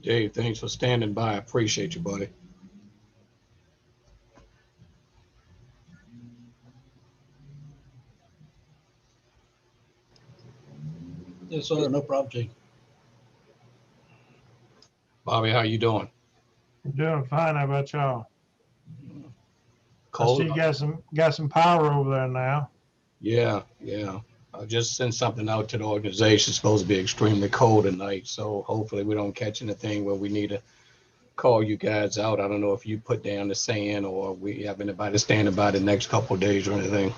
Dave, thanks for standing by. I appreciate you, buddy. Yes, sir. No problem, Chief. Bobby, how you doing? I'm doing fine. How about y'all? I see Cold? you got some power over there now. Yeah, yeah. I just sent something out to the organization. It's supposed to be extremely cold tonight, so hopefully we don't catch anything where we need to call you guys out. I don't know if you put down the sand or we have anybody standing by the next couple of days or anything.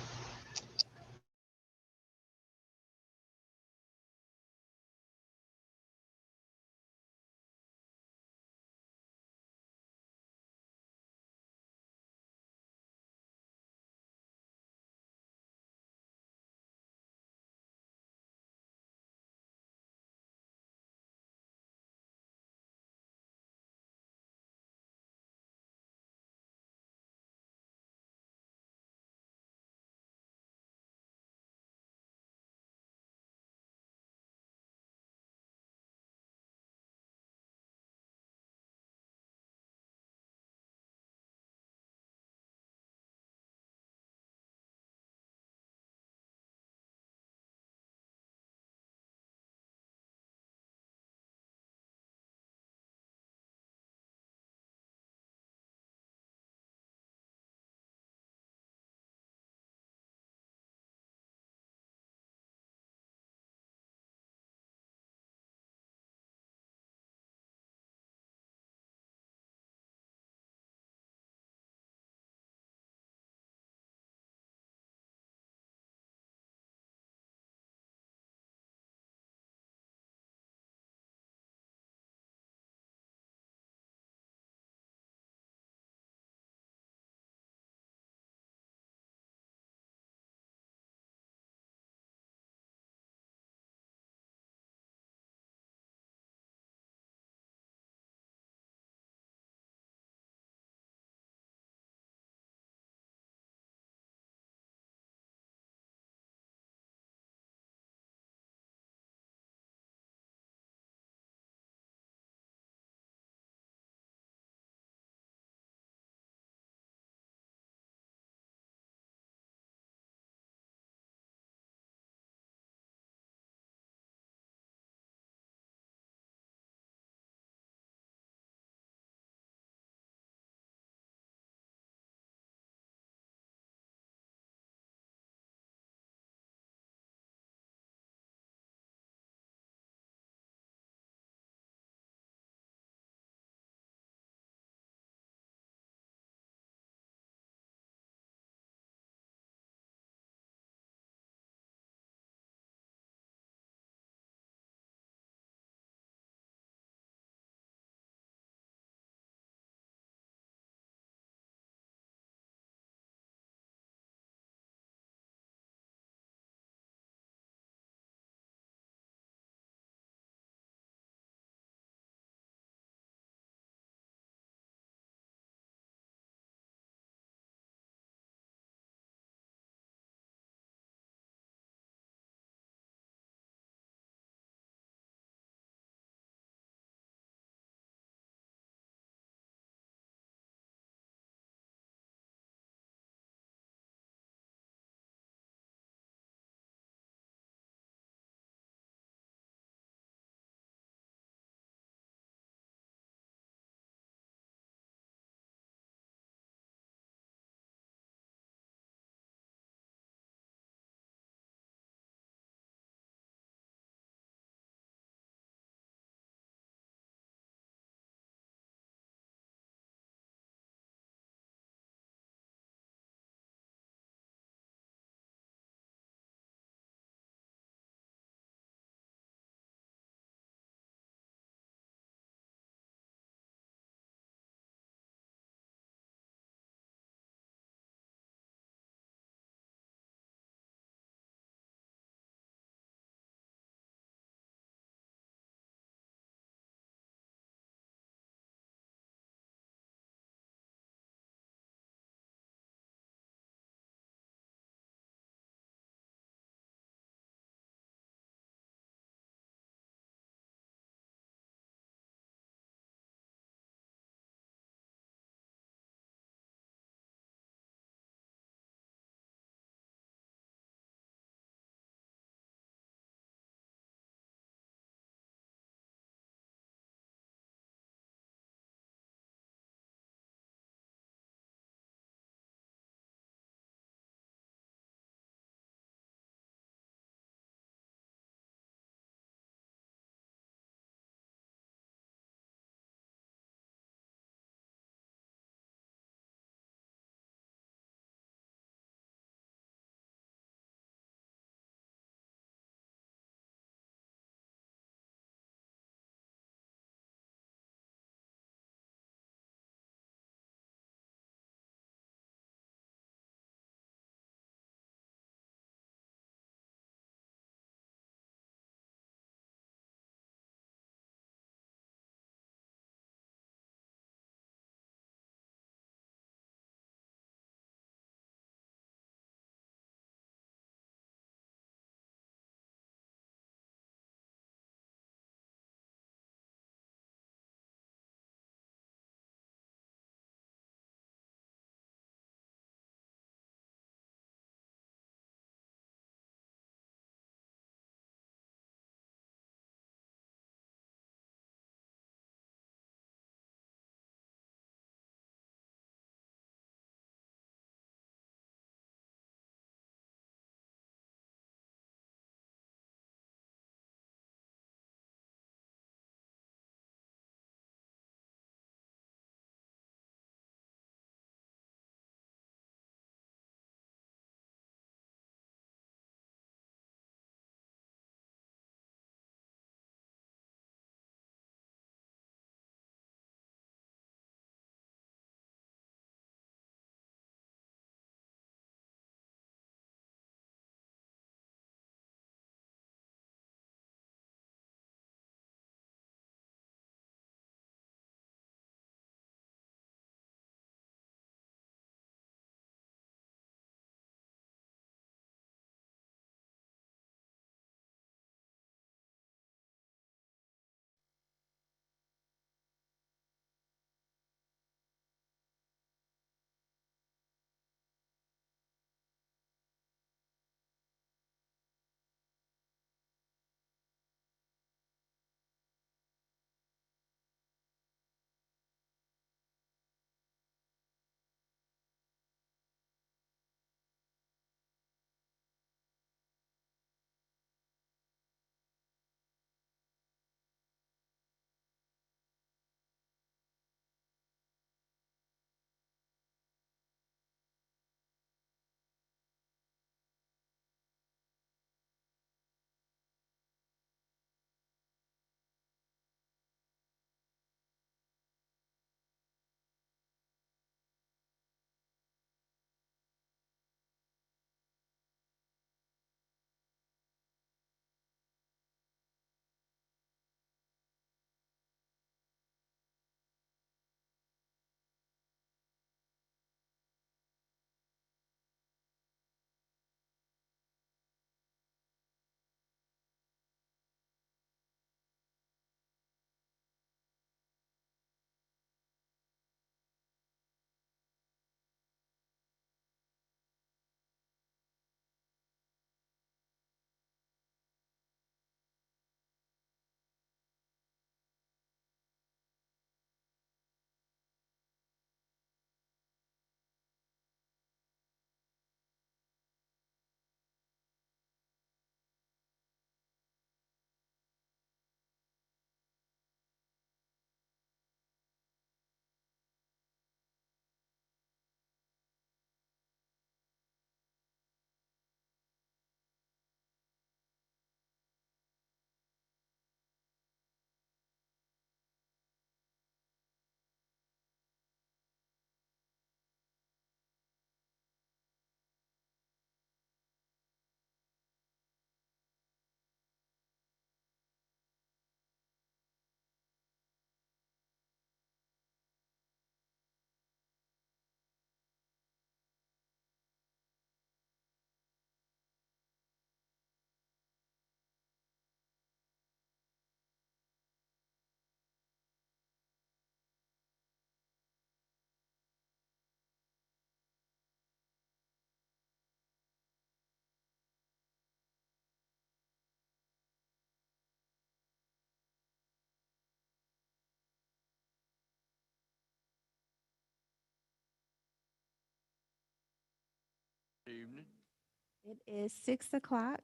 It is 6 o'clock.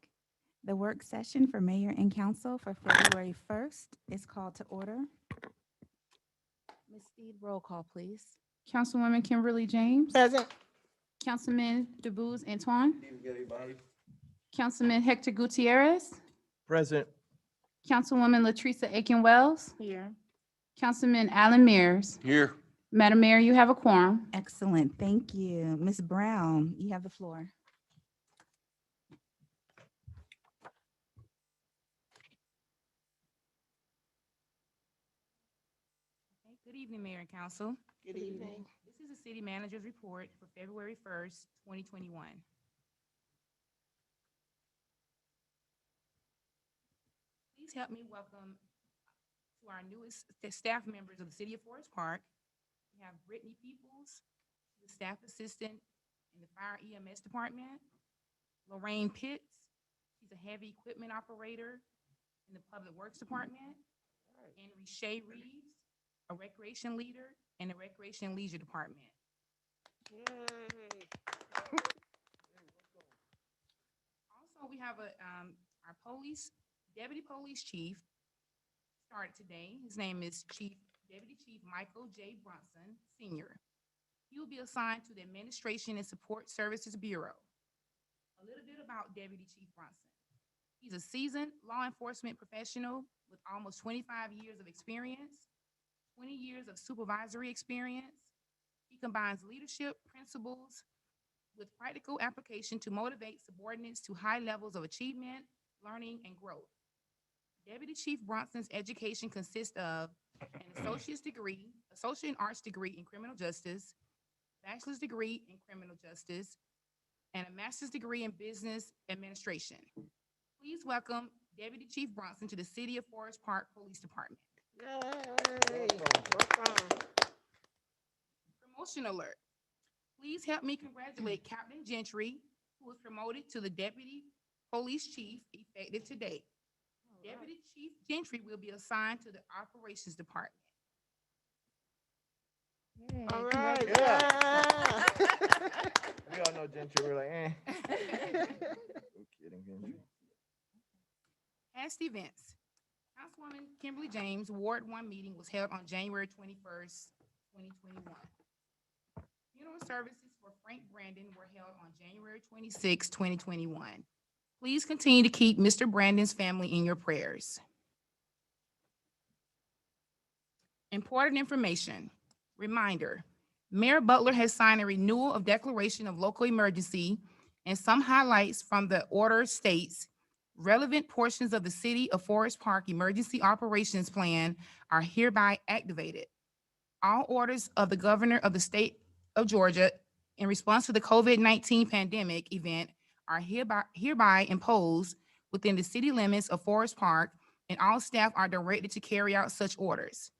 The work session for mayor and council for February 1st is called to order. Ms. Steed, roll call, please. Councilwoman Kimberly James. Present. Councilman DeBose Antoine. Councilman Hector Gutierrez. Present. Councilwoman Latrice Aiken Wells. Here. Councilman Alan Mears. Here. Madam Mayor, you have a quorum. Excellent, thank you. Ms. Brown, you have the floor. Good evening, Mayor and Council. Good evening. This is the city manager's report for February 1st, 2021. Please help me welcome to our newest staff members of the City of Forest Park. We have Brittany Peoples, the staff assistant in the Fire EMS Department. Lorraine Pitts, she's a heavy equipment operator in the Public Works Department. And Rishay Reeves, a recreation leader in the Recreation and Leisure Department. Also, we have our Deputy Police Chief started today. His name is Deputy Chief Michael J. Brunson, Sr. He will be assigned to the Administration and Support Services Bureau. A little bit about Deputy Chief Brunson. He's a seasoned law enforcement professional with almost 25 years of experience, 20 years of supervisory experience. He combines leadership principles with practical application to motivate subordinates to high levels of achievement, learning, and growth. Deputy Chief Brunson's education consists of an associate in arts degree in criminal justice, bachelor's degree in criminal justice, and a master's degree in business administration. Please welcome Deputy Chief Brunson to the City of Forest Park Police Department. Yay. Promotion alert. Please help me congratulate Captain Gentry, who was promoted to the Deputy Police Chief effective today. Deputy Chief Gentry will be assigned to the Operations Department. All right. Yeah. We all know Gentry. We're like, eh. I'm kidding, Gentry. Past events. Councilwoman Kimberly James, Ward 1 meeting was held on January 21st, 2021. Funeral services for Frank Brandon were held on January 26, 2021. Please continue to keep Mr. Brandon's family in your prayers. Important information. Reminder, Mayor Butler has signed a renewal of declaration of local emergency, and some highlights from the order states relevant portions of the City of Forest Park Emergency Operations Plan are hereby activated. All orders of the Governor of the State of Georgia in response to the COVID-19 pandemic event are hereby imposed within the city limits of Forest Park, and all staff are directed to carry out such orders.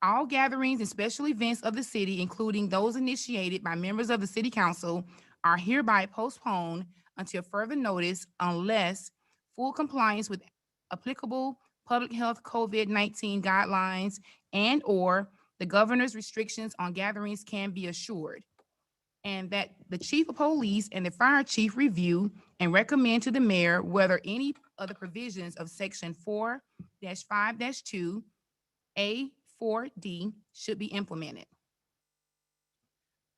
All gatherings and special events of the city, including those initiated by members of the City Council, are hereby postponed until further notice unless full compliance with applicable public health COVID-19 guidelines and/or the governor's restrictions on gatherings can be assured, and that the chief of police and the fire chief review and recommend to the mayor whether any of the provisions of section 4-5-2 A4D should be implemented.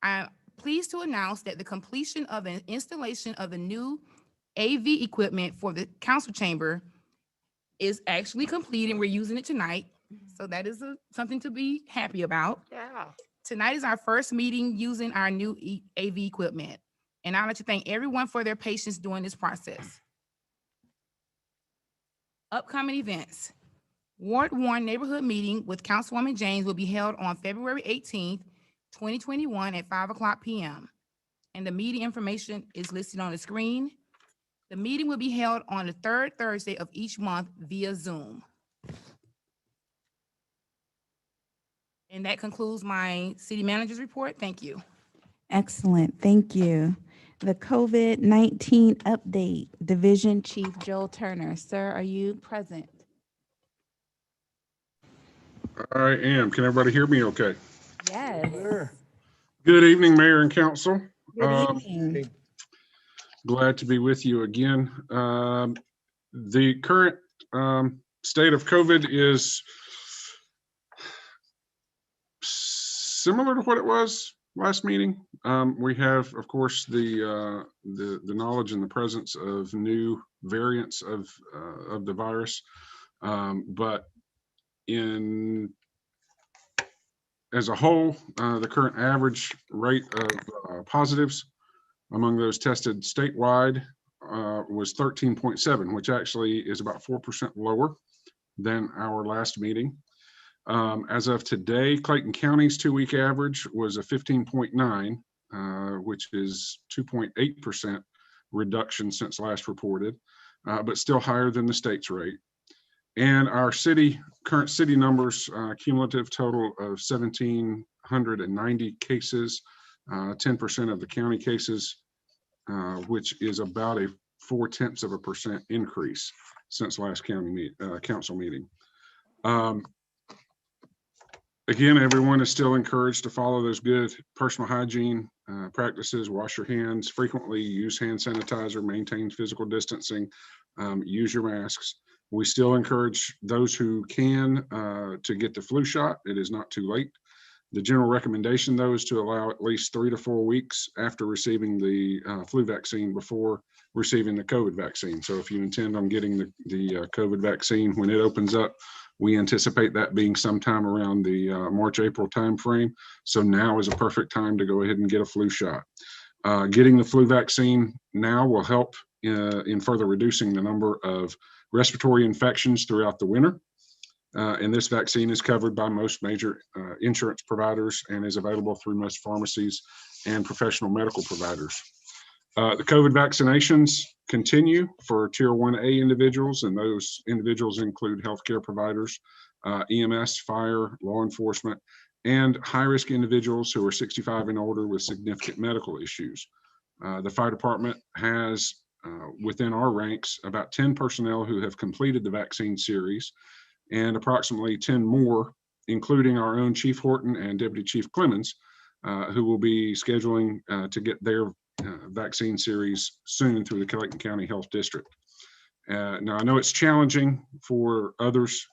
I'm pleased to announce that the completion of an installation of the new AV equipment for the council chamber is actually complete, and we're using it tonight. So that is something to be happy about. Yeah. Tonight is our first meeting using our new AV equipment, and I'd like to thank everyone for their patience during this process. Upcoming events. Ward 1 neighborhood meeting with Councilwoman James will be held on February 18th, 2021 at 5:00 p.m. And the meeting information is listed on the screen. The meeting will be held on the third Thursday of each month via Zoom. And that concludes my city manager's report. Thank you. Excellent, thank you. The COVID-19 update, Division Chief Joel Turner. Sir, are you present? I am. Can everybody hear me okay? Yes. Sure. Good evening, Mayor and Council. Good evening. Glad to be with you again. The current state of COVID is similar to what it was last meeting. We have, of course, the knowledge and the presence of new variants of the virus, but as a whole, the current average rate of positives among those tested statewide was 13.7, which actually is about 4% lower than our last meeting. As of today, Clayton County's 2-week average was a 15.9, which is 2.8% reduction since last reported, but still higher than the state's rate. And our current city numbers, cumulative total of 1,790 cases, 10% of the county cases, which is about a 0.4% increase since last council meeting. Again, everyone is still encouraged to follow those good personal hygiene practices, wash your hands frequently, use hand sanitizer, maintain physical distancing, use your masks. We still encourage those who can to get the flu shot. It is not too late. The general recommendation, though, is to allow at least 3 to 4 weeks after receiving the flu vaccine before receiving the COVID vaccine. So if you intend on getting the COVID vaccine when it opens up, we anticipate that being sometime around the March, April timeframe. So now is a perfect time to go ahead and get a flu shot. Getting the flu vaccine now will help in further reducing the number of respiratory infections throughout the winter. And this vaccine is covered by most major insurance providers and is available through most pharmacies and professional medical providers. The COVID vaccinations continue for Tier 1A individuals, and those individuals include healthcare providers, EMS, fire, law enforcement, and high-risk individuals who are 65 and older with significant medical issues. The fire department has within our ranks about 10 personnel who have completed the vaccine series, and approximately 10 more, including our own Chief Horton and Deputy Chief Clemens, who will be scheduling to get their vaccine series soon through the Clayton County Health District. Now, I know it's challenging for others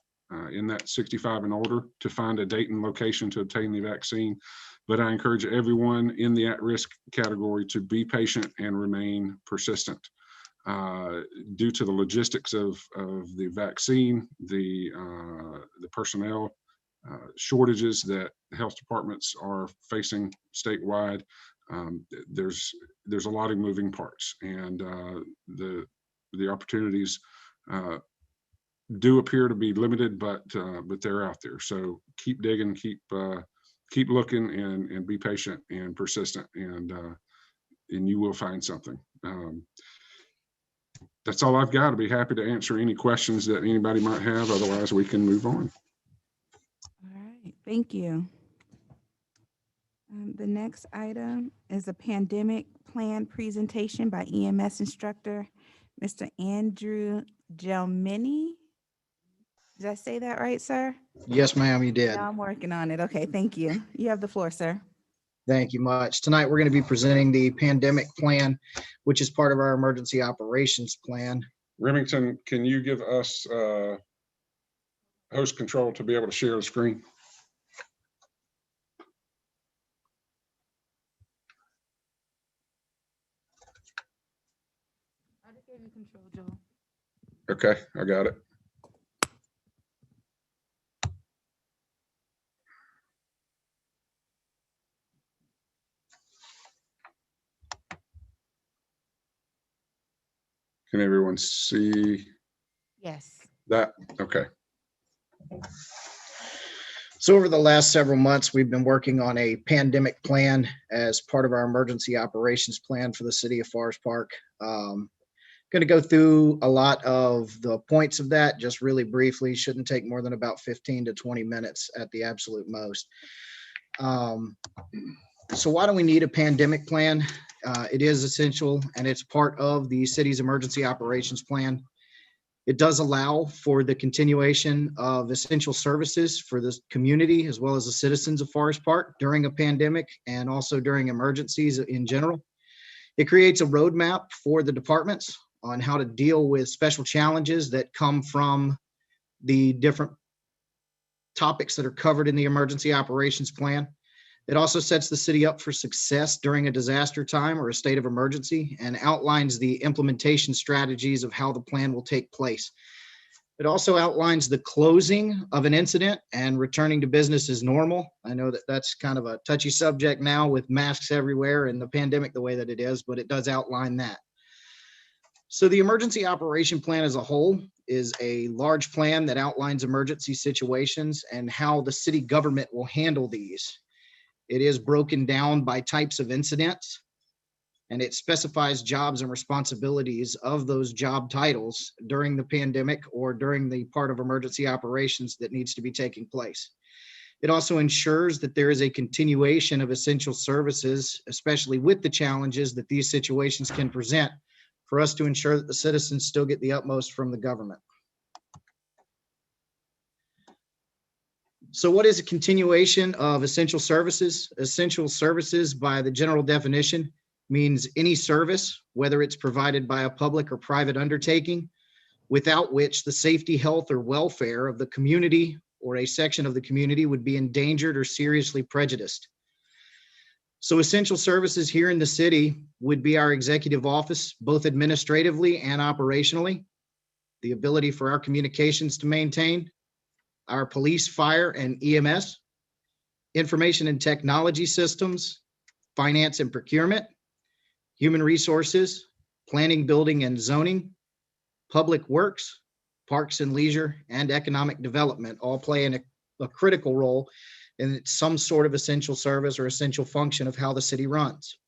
in that 65 and older to find a date and location to obtain the vaccine, but I encourage everyone in the at-risk category to be patient and remain persistent. Due to the logistics of the vaccine, the personnel shortages that health departments are facing statewide, there's a lot of moving parts, and the opportunities do appear to be limited, but they're out there. So keep digging, keep looking, and be patient and persistent, and you will find something. That's all I've got. I'd be happy to answer any questions that anybody might have. Otherwise, we can move on. All right, thank you. The next item is a pandemic plan presentation by EMS instructor, Mr. Andrew Gelmini. Did I say that right, sir? Yes, ma'am, you did. No, I'm working on it. Okay, thank you. You have the floor, sir. Thank you much. Tonight, we're going to be presenting the pandemic plan, which is part of our emergency operations plan. Remington, can you give us host control to be able to share the screen? I just gave you control, Joe. Okay, I got it. Can everyone see Yes. that? Okay. So over the last several months, we've been working on a pandemic plan as part of our emergency operations plan for the city of Forest Park. Going to go through a lot of the points of that just really briefly. Shouldn't take more than about 15 to 20 minutes at the absolute most. So why do we need a pandemic plan? It is essential, and it's part of the city's emergency operations plan. It does allow for the continuation of essential services for the community as well as the citizens of Forest Park during a pandemic and also during emergencies in general. It creates a roadmap for the departments on how to deal with special challenges that come from the different topics that are covered in the emergency operations plan. It also sets the city up for success during a disaster time or a state of emergency and outlines the implementation strategies of how the plan will take place. It also outlines the closing of an incident and returning to business as normal. I know that that's kind of a touchy subject now with masks everywhere and the pandemic the way that it is, but it does outline that. So the emergency operation plan as a whole is a large plan that outlines emergency situations and how the city government will handle these. It is broken down by types of incidents, and it specifies jobs and responsibilities of those job titles during the pandemic or during the part of emergency operations that needs to be taking place. It also ensures that there is a continuation of essential services, especially with the challenges that these situations can present, for us to ensure that the citizens still get the utmost from the government. So what is a continuation of essential services? Essential services, by the general definition, means any service, whether it's provided by a public or private undertaking, without which the safety, health, or welfare of the community or a section of the community would be endangered or seriously prejudiced. So essential services here in the city would be our executive office, both administratively and operationally, the ability for our communications to maintain, our police, fire, and EMS, information and technology systems, finance and procurement, human resources, planning, building, and zoning, public works, parks and leisure, and economic development all play a critical role in some sort of essential service or essential function of how the city runs.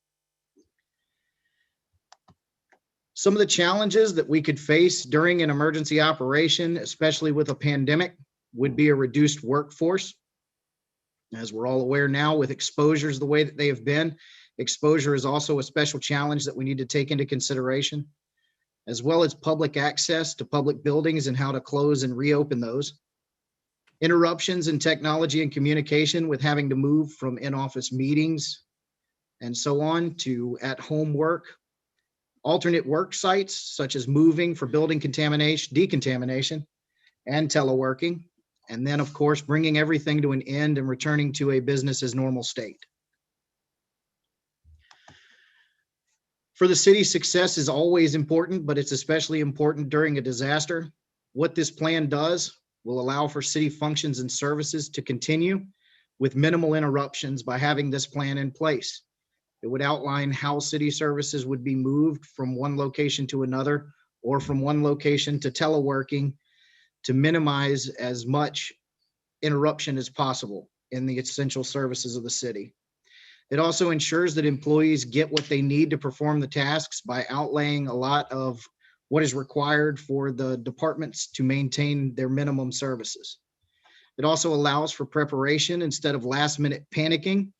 Some of the challenges that we could face during an emergency operation, especially with a pandemic, would be a reduced workforce. As we're all aware now, with exposures the way that they have been, exposure is also a special challenge that we need to take into consideration, as well as public access to public buildings and how to close and reopen those. Interruptions in technology and communication with having to move from in-office meetings and so on to at-home work. Alternate work sites, such as moving for building decontamination, and teleworking. And then, of course, bringing everything to an end and returning to a business as normal state. For the city, success is always important, but it's especially important during a disaster. What this plan does will allow for city functions and services to continue with minimal interruptions by having this plan in place. It would outline how city services would be moved from one location to another or from one location to teleworking to minimize as much interruption as possible in the essential services of the city. It also ensures that employees get what they need to perform the tasks by outlaying a lot of what is required for the departments to maintain their minimum services. It also allows for preparation instead of last-minute panicking,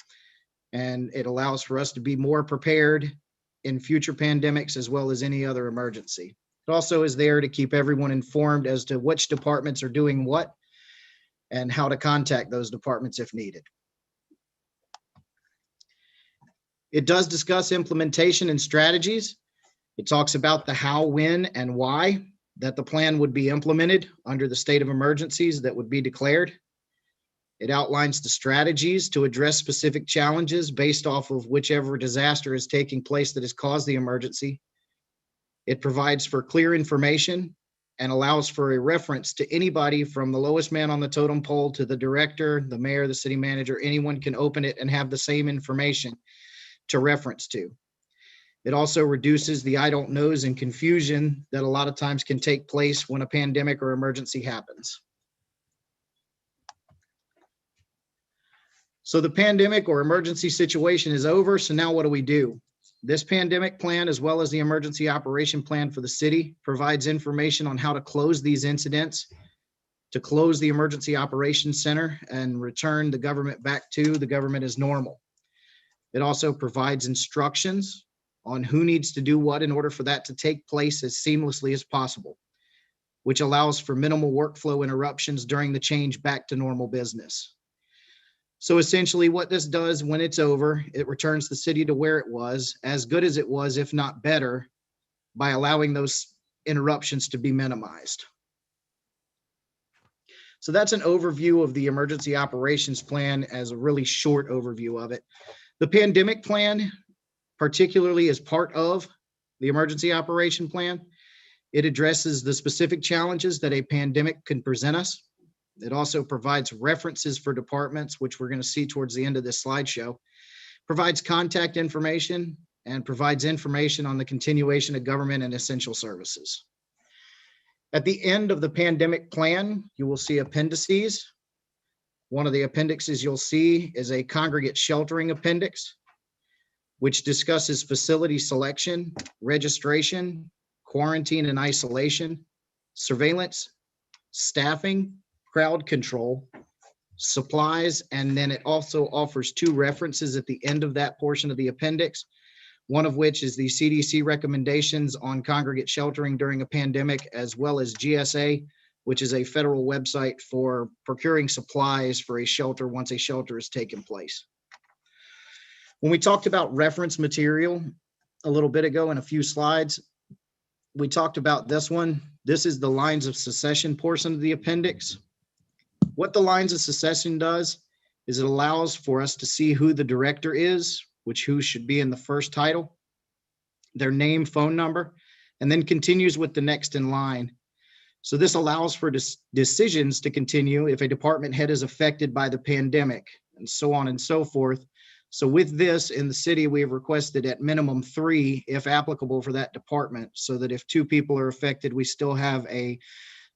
and it allows for us to be more prepared in future pandemics as well as any other emergency. It also is there to keep everyone informed as to which departments are doing what and how to contact those departments if needed. It does discuss implementation and strategies. It talks about the how, when, and why that the plan would be implemented under the state of emergencies that would be declared. It outlines the strategies to address specific challenges based off of whichever disaster is taking place that has caused the emergency. It provides for clear information and allows for a reference to anybody from the lowest man on the totem pole to the director, the mayor, the city manager. Anyone can open it and have the same information to reference to. It also reduces the I don't knows and confusion that a lot of times can take place when a pandemic or emergency happens. So the pandemic or emergency situation is over. So now what do we do? This pandemic plan, as well as the emergency operation plan for the city, provides information on how to close these incidents, to close the emergency operations center and return the government back to the government as normal. It also provides instructions on who needs to do what in order for that to take place as seamlessly as possible, which allows for minimal workflow interruptions during the change back to normal business. So essentially what this does when it's over, it returns the city to where it was, as good as it was, if not better, by allowing those interruptions to be minimized. So that's an overview of the emergency operations plan as a really short overview of it. The pandemic plan, particularly as part of the emergency operation plan, it addresses the specific challenges that a pandemic can present us. It also provides references for departments, which we're going to see towards the end of this slideshow, provides contact information, and provides information on the continuation of government and essential services. At the end of the pandemic plan, you will see appendices. One of the appendixes you'll see is a congregate sheltering appendix, which discusses facility selection, registration, quarantine and isolation, surveillance, staffing, crowd control, supplies, and then it also offers 2 references at the end of that portion of the appendix, one of which is the CDC recommendations on congregate sheltering during a pandemic, as well as GSA, which is a federal website for procuring supplies for a shelter once a shelter has taken place. When we talked about reference material a little bit ago in a few slides, we talked about this one. This is the lines of succession portion of the appendix. What the lines of succession does is it allows for us to see who the director is, who should be in the first title, their name, phone number, and then continues with the next in line. So this allows for decisions to continue if a department head is affected by the pandemic, and so on and so forth. So with this, in the city, we have requested at minimum 3, if applicable, for that department, so that if 2 people are affected, we still have a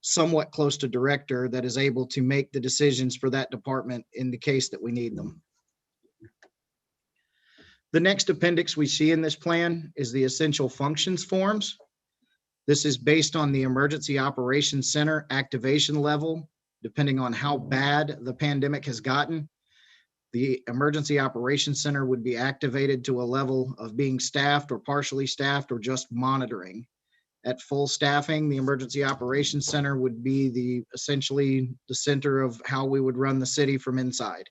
somewhat close to director that is able to make the decisions for that department in the case that we need them. The next appendix we see in this plan is the essential functions forms. This is based on the Emergency Operations Center activation level, depending on how bad the pandemic has gotten. The Emergency Operations Center would be activated to a level of being staffed or partially staffed or just monitoring. At full staffing, the Emergency Operations Center would be essentially the center of how we would run the city from inside.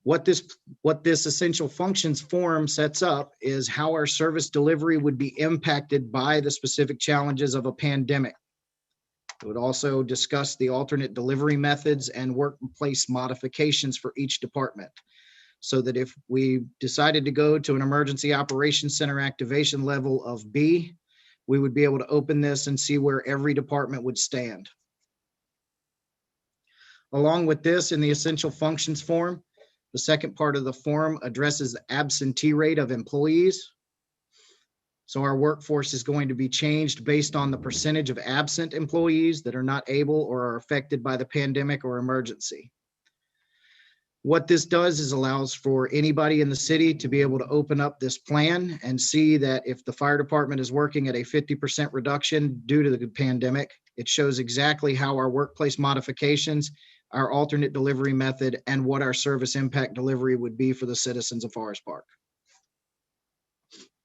What this essential functions form sets up is how our service delivery would be impacted by the specific challenges of a pandemic. It would also discuss the alternate delivery methods and workplace modifications for each department, so that if we decided to go to an emergency operations center activation level of B, we would be able to open this and see where every department would stand. Along with this, in the essential functions form, the second part of the form addresses the absentee rate of employees. So our workforce is going to be changed based on the percentage of absent employees that are not able or are affected by the pandemic or emergency. What this does is allows for anybody in the city to be able to open up this plan and see that if the fire department is working at a 50% reduction due to the pandemic, it shows exactly how our workplace modifications, our alternate delivery method, and what our service impact delivery would be for the citizens of Forest Park.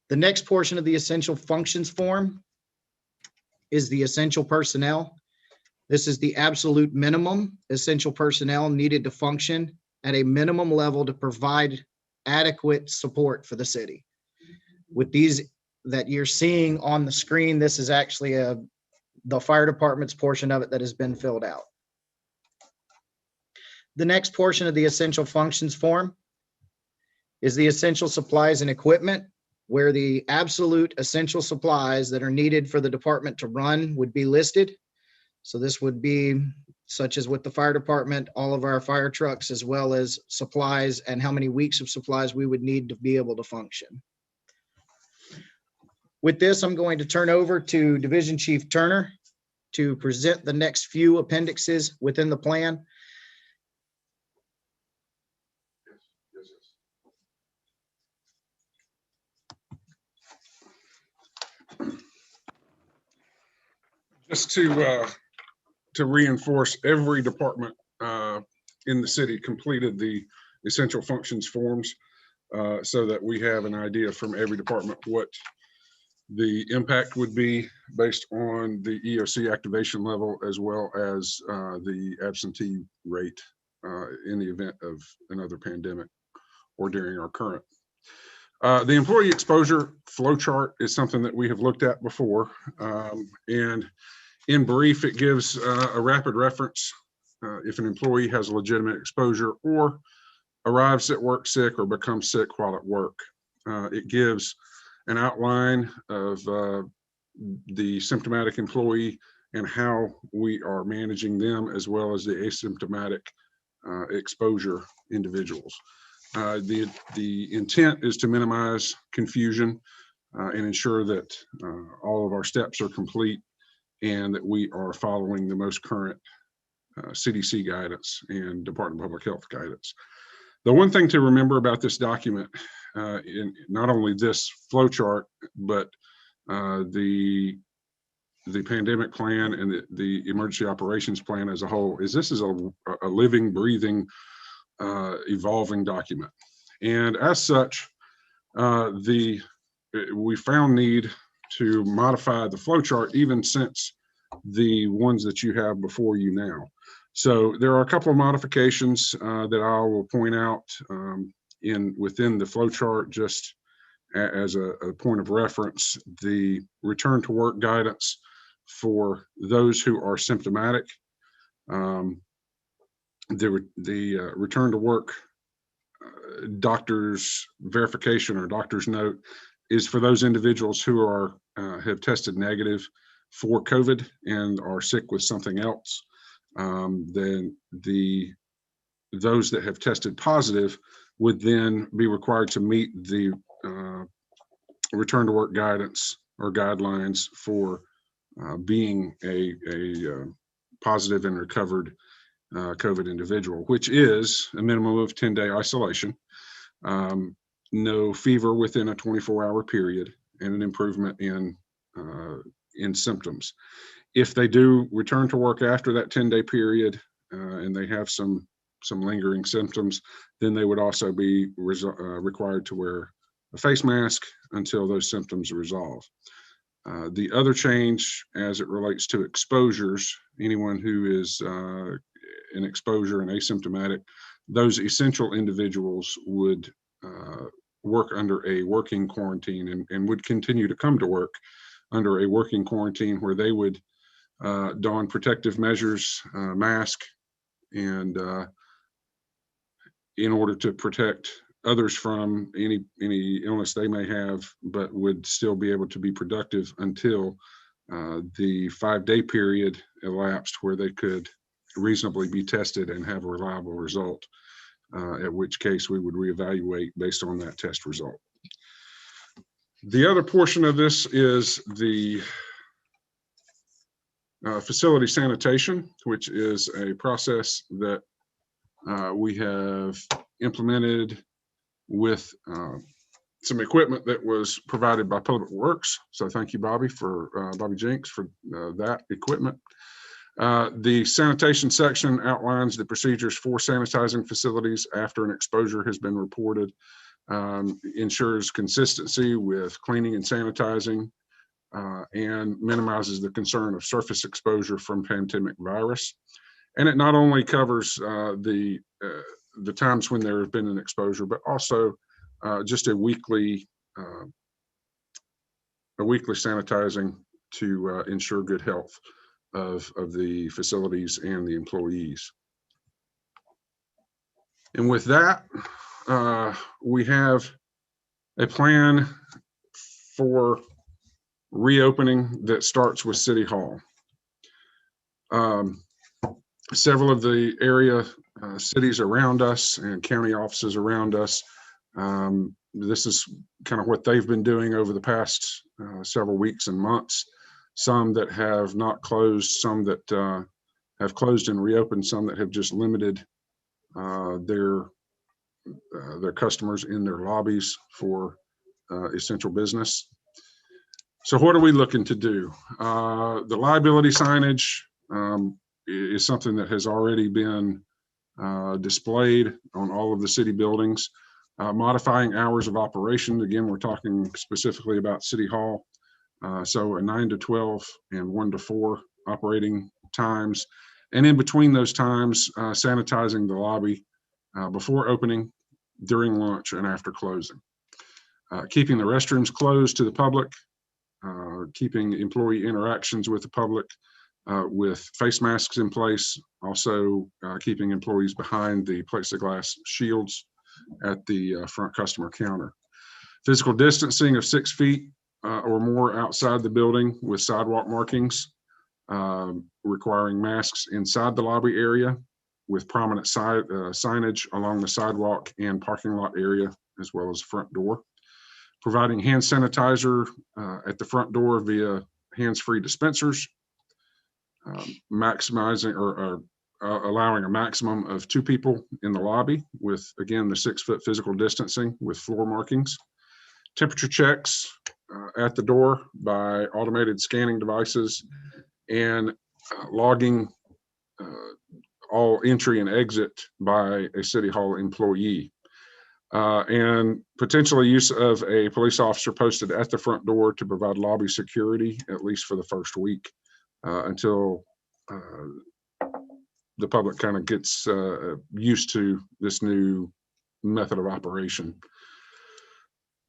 The next portion of the essential functions form is the essential personnel. This is the absolute minimum essential personnel needed to function at a minimum level to provide adequate support for the city. With these that you're seeing on the screen, this is actually the fire department's portion of it that has been filled out. The next portion of the essential functions form is the essential supplies and equipment, where the absolute essential supplies that are needed for the department to run would be listed. So this would be such as with the fire department, all of our fire trucks, as well as supplies and how many weeks of supplies we would need to be able to function. With this, I'm going to turn over to Division Chief Turner to present the next few appendixes within the plan. Just to reinforce, every department in the city completed the essential functions forms so that we have an idea from every department what the impact would be based on the EOC activation level, as well as the absentee rate in the event of another pandemic or during our current. The employee exposure flow chart is something that we have looked at before. And in brief, it gives a rapid reference if an employee has legitimate exposure or arrives at work sick or becomes sick while at work. It gives an outline of the symptomatic employee and how we are managing them, as well as the asymptomatic exposure individuals. The intent is to minimize confusion and ensure that all of our steps are complete and that we are following the most current CDC guidance and Department of Public Health guidance. The one thing to remember about this document, in not only this flow chart, but the pandemic plan and the emergency operations plan as a whole, is this is a living, breathing, evolving document. And as such, we found need to modify the flow chart even since the ones that you have before you now. So there are a couple of modifications that I will point out within the flow chart, just as a point of reference. The return to work guidance for those who are symptomatic. The return to work doctor's verification or doctor's note is for those individuals who are have tested negative for COVID and are sick with something else. Then those that have tested positive would then be required to meet the return to work guidance or guidelines for being a positive and recovered COVID individual, which is a minimum of 10-day isolation, no fever within a 24-hour period, and an improvement in symptoms. If they do return to work after that 10-day period and they have some lingering symptoms, then they would also be required to wear a face mask until those symptoms resolve. The other change as it relates to exposures, anyone who is an exposure and asymptomatic, those essential individuals would work under a working quarantine and would continue to come to work under a working quarantine where they would don protective measures, mask, and in order to protect others from any illness they may have, but would still be able to be productive until the 5-day period elapsed where they could reasonably be tested and have a reliable result, at which case we would reevaluate based on that test result. The other portion of this is the facility sanitation, which is a process that we have implemented with some equipment that was provided by Public Works. So thank you, Bobby Jinks, for that equipment. The sanitation section outlines the procedures for sanitizing facilities after an exposure has been reported, ensures consistency with cleaning and sanitizing, and minimizes the concern of surface exposure from pandemic virus. And it not only covers the times when there has been an exposure, but also just a weekly sanitizing to ensure good health of the facilities and the employees. And with that, we have a plan for reopening that starts with City Hall. Several of the area cities around us and county offices around us, this is kind of what they've been doing over the past several weeks and months. Some that have not closed, some that have closed and reopened, some that have just limited their customers in their lobbies for essential business. So what are we looking to do? The liability signage is something that has already been displayed on all of the city buildings. Modifying hours of operation, again, we're talking specifically about City Hall. So a 9 to 12 and 1 to 4 operating times, And in between those times, sanitizing the lobby before opening, during lunch, and after closing. Keeping the restrooms closed to the public, keeping employee interactions with the public with face masks in place, also keeping employees behind the plexiglass shields at the front customer counter. Physical distancing of 6 feet or more outside the building with sidewalk markings, requiring masks inside the lobby area with prominent signage along the sidewalk and parking lot area, as well as the front door. Providing hand sanitizer at the front door via hands-free dispensers. Maximizing or allowing a maximum of 2 people in the lobby with, again, the 6-foot physical distancing with floor markings. Temperature checks at the door by automated scanning devices, and logging all entry and exit by a City Hall employee. And potentially use of a police officer posted at the front door to provide lobby security, at least for the first week, until the public kind of gets used to this new method of operation.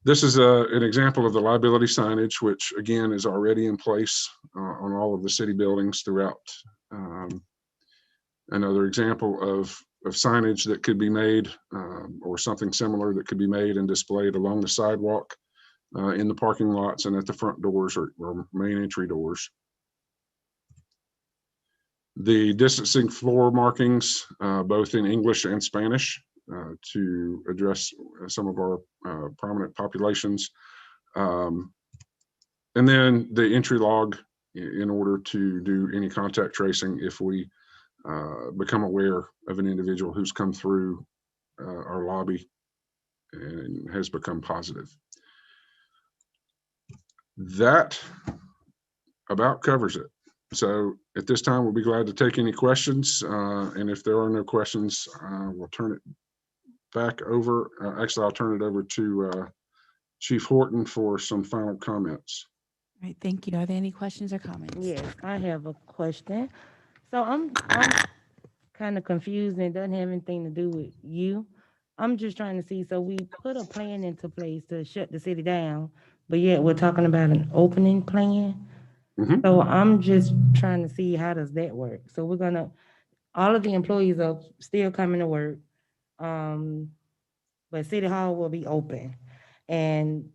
This is an example of the liability signage, which again is already in place on all of the city buildings throughout. Another example of signage that could be made or something similar that could be made and displayed along the sidewalk, in the parking lots, and at the front doors or main entry doors. The distancing floor markings, both in English and Spanish, to address some of our prominent populations. And then the entry log in order to do any contact tracing if we become aware of an individual who's come through our lobby and has become positive. That about covers it. So at this time, we'll be glad to take any questions. And if there are no questions, we'll turn it back over. Actually, I'll turn it over to Chief Horton for some final comments. All right, thank you. Are there any questions or comments? Yes, I have a question. So I'm kind of confused, and it doesn't have anything to do with you. I'm just trying to see, so we put a plan into place to shut the city down, but yet we're talking about an opening plan. Mhm. So I'm just trying to see, how does that work? So all of the employees are still coming to work, but City Hall will be open. And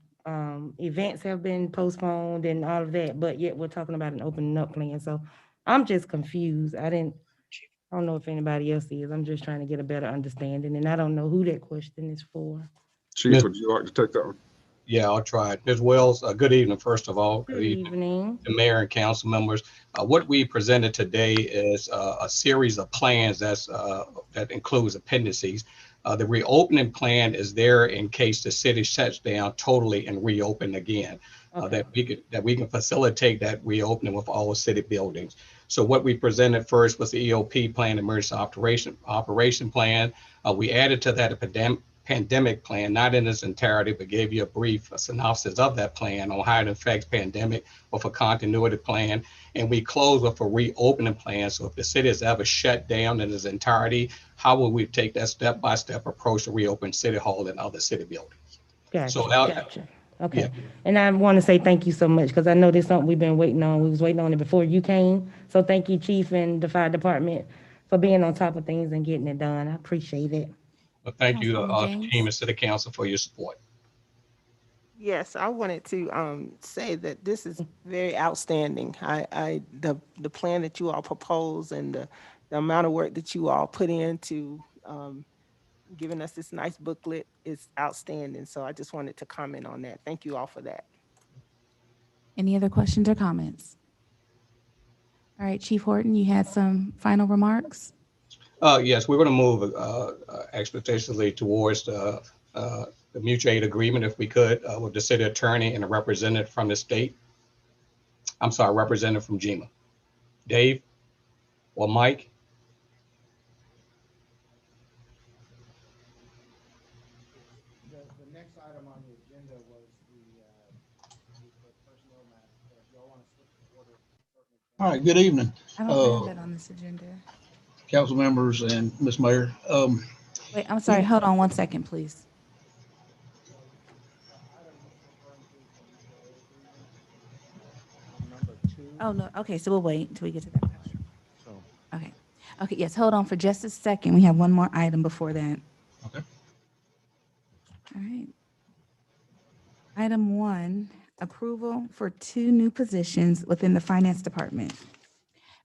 events have been postponed and all of that, but yet we're talking about an opening up plan. So I'm just confused. I don't know if anybody else is. I'm just trying to get a better understanding, and I don't know who that question is for. Chief, would you like to take that one? Yeah, I'll try it. Ms. Wells, good evening, first of all. Good evening. The mayor and council members. What we presented today is a series of plans that includes appendices. The reopening plan is there in case the city shuts down totally and reopen again. Okay. That we can facilitate that reopening with all city buildings. So what we presented first was the EOP plan, emergency operation plan. We added to that a pandemic plan, not in its entirety, but gave you a brief synopsis of that plan on how it affects pandemic with a continuity plan. And we close with a reopening plan. So if the city is ever shut down in its entirety, how will we take that step-by-step approach to reopen City Hall and other city buildings? Gotcha, So now- gotcha. Okay. Yeah. And I want to say thank you so much, because I know this is something we've been waiting on. We was waiting on it before you came. So thank you, Chief, and the fire department for being on top of things and getting it done. I appreciate it. But thank you, Councilwoman James. team and City Council for your support. Yes, I wanted to say that this is very outstanding. The plan that you all propose and the amount of work that you all put into giving us this nice booklet is outstanding. So I just wanted to comment on that. Thank you all for that. Any other questions or comments? All right, Chief Horton, you had some final remarks? Yes, we're going to move expeditiously towards the mutual aid agreement, if we could, with the city attorney and a representative from the state. I'm sorry, representative from GEMA. Dave or Mike? The next item on the agenda was the personnel matter. So if y'all want to switch the order. All right, good evening. I don't have that on this agenda. council members and Ms. Mayor. Wait, I'm sorry. Hold on 1 second, please. Oh, no. Okay, so we'll wait until we get to that part. So, Okay. Okay, yes, hold on for just a second. We have one more item before that. Okay. All right. Item 1, approval for 2 new positions within the Finance Department.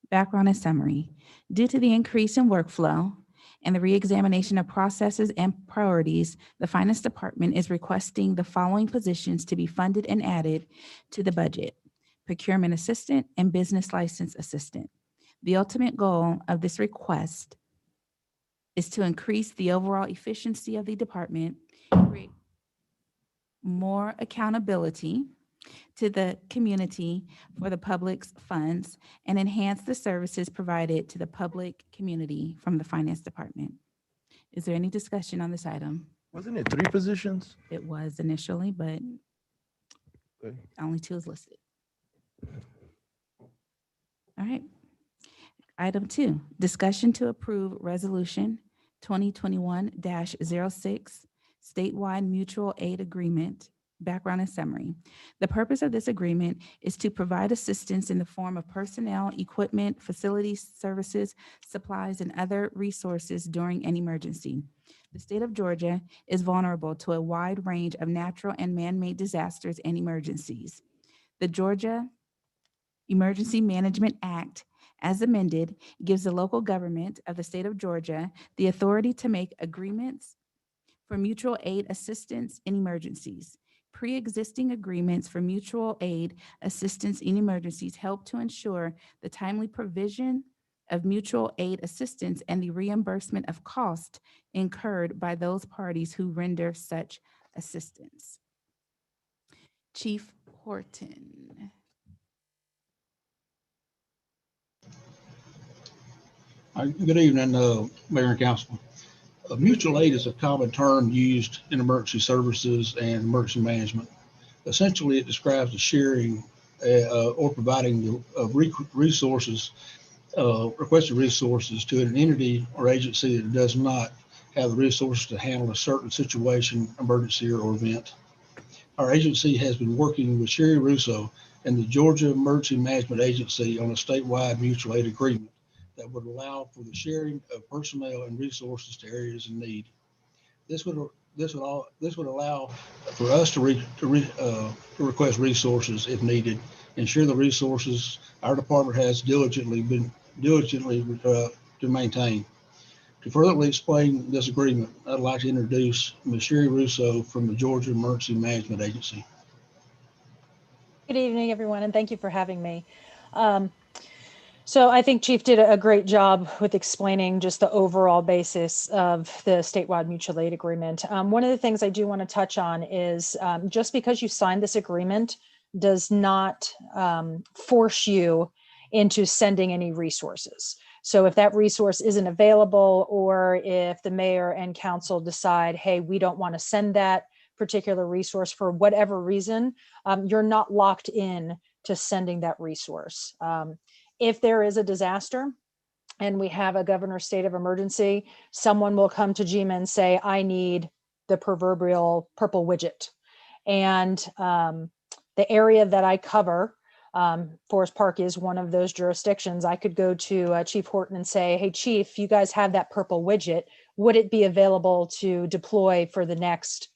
Background and summary. Due to the increase in workflow and the reexamination of processes and priorities, the Finance Department is requesting the following positions to be funded and added to the budget: Procurement Assistant and Business License Assistant. The ultimate goal of this request is to increase the overall efficiency of the department, create more accountability to the community for the public's funds, and enhance the services provided to the public community from the Finance Department. Is there any discussion on this item? wasn't it 3 positions? It was initially, but Okay. only 2 is listed. All right. Item 2, discussion to approve resolution 2021-06, statewide mutual aid agreement. Background and summary. The purpose of this agreement is to provide assistance in the form of personnel, equipment, facilities, services, supplies, and other resources during an emergency. The state of Georgia is vulnerable to a wide range of natural and man-made disasters and emergencies. The Georgia Emergency Management Act, as amended, gives the local government of the state of Georgia the authority to make agreements for mutual aid assistance in emergencies. Pre-existing agreements for mutual aid assistance in emergencies help to ensure the timely provision of mutual aid assistance and the reimbursement of costs incurred by those parties who render such assistance. Chief Horton. Good evening, Mayor and Council. Mutual aid is a common term used in emergency services and emergency management. Essentially, it describes the sharing or providing of resources, requested resources to an entity or agency that does not have the resources to handle a certain situation, emergency, or event. Our agency has been working with Sherry Russo and the Georgia Emergency Management Agency on a statewide mutual aid agreement that would allow for the sharing of personnel and resources to areas in need. This would allow for us to request resources if needed, ensure the resources our department has diligently to maintain. To further explain this agreement, I'd like to introduce Ms. Sherry Russo from the Georgia Emergency Management Agency. Good evening, everyone, and thank you for having me. So I think Chief did a great job with explaining just the overall basis of the statewide mutual aid agreement. One of the things I do want to touch on is just because you signed this agreement does not force you into sending any resources. So if that resource isn't available, or if the mayor and council decide, hey, we don't want to send that particular resource for whatever reason, you're not locked in to sending that resource. If there is a disaster and we have a governor's state of emergency, someone will come to GMA and say, I need the proverbial purple widget. And the area that I cover, Forest Park is one of those jurisdictions. I could go to Chief Horton and say, hey, Chief, you guys have that purple widget. Would it be available to deploy for the next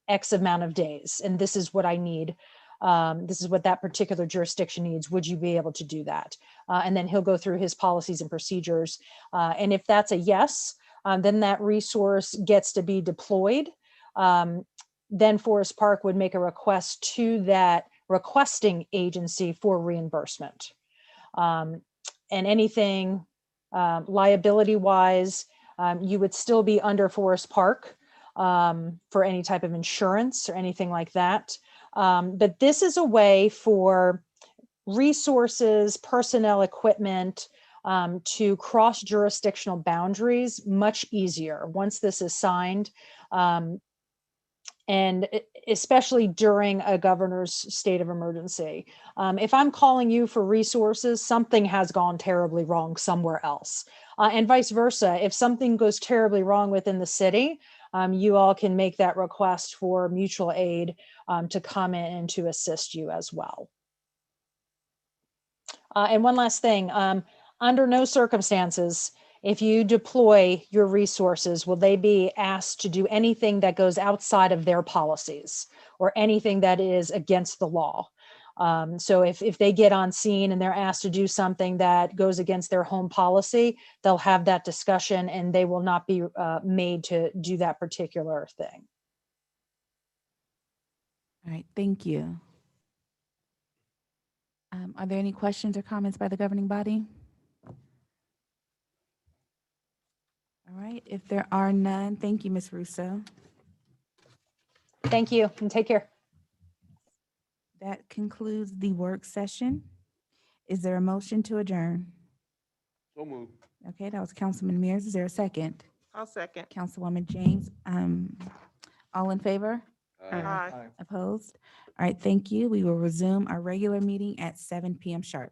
X amount of days? And this is what I need. This is what that particular jurisdiction needs. Would you be able to do that? And then he'll go through his policies and procedures. And if that's a yes, then that resource gets to be deployed. Then Forest Park would make a request to that requesting agency for reimbursement. And anything liability wise, you would still be under Forest Park for any type of insurance or anything like that. But this is a way for resources, personnel, equipment to cross jurisdictional boundaries much easier once this is signed. and especially during a governor's state of emergency. If I'm calling you for resources, something has gone terribly wrong somewhere else. And vice versa. If something goes terribly wrong within the city, you all can make that request for mutual aid to come in and to assist you as well. And one last thing, under no circumstances, if you deploy your resources, will they be asked to do anything that goes outside of their policies or anything that is against the law? So if they get on scene and they're asked to do something that goes against their home policy, they'll have that discussion and they will not be made to do that particular thing. All right, thank you. Are there any questions or comments by the governing body? All right, if there are none, thank you, Ms. Russo. Thank you and take care. That concludes the work session. Is there a motion to adjourn? So move. Okay, that was Councilman Mears. Is there a second? I'll second. Councilwoman James, all in favor? Aye. Opposed? All right, thank you. We will resume our regular meeting at 7 p.m. sharp.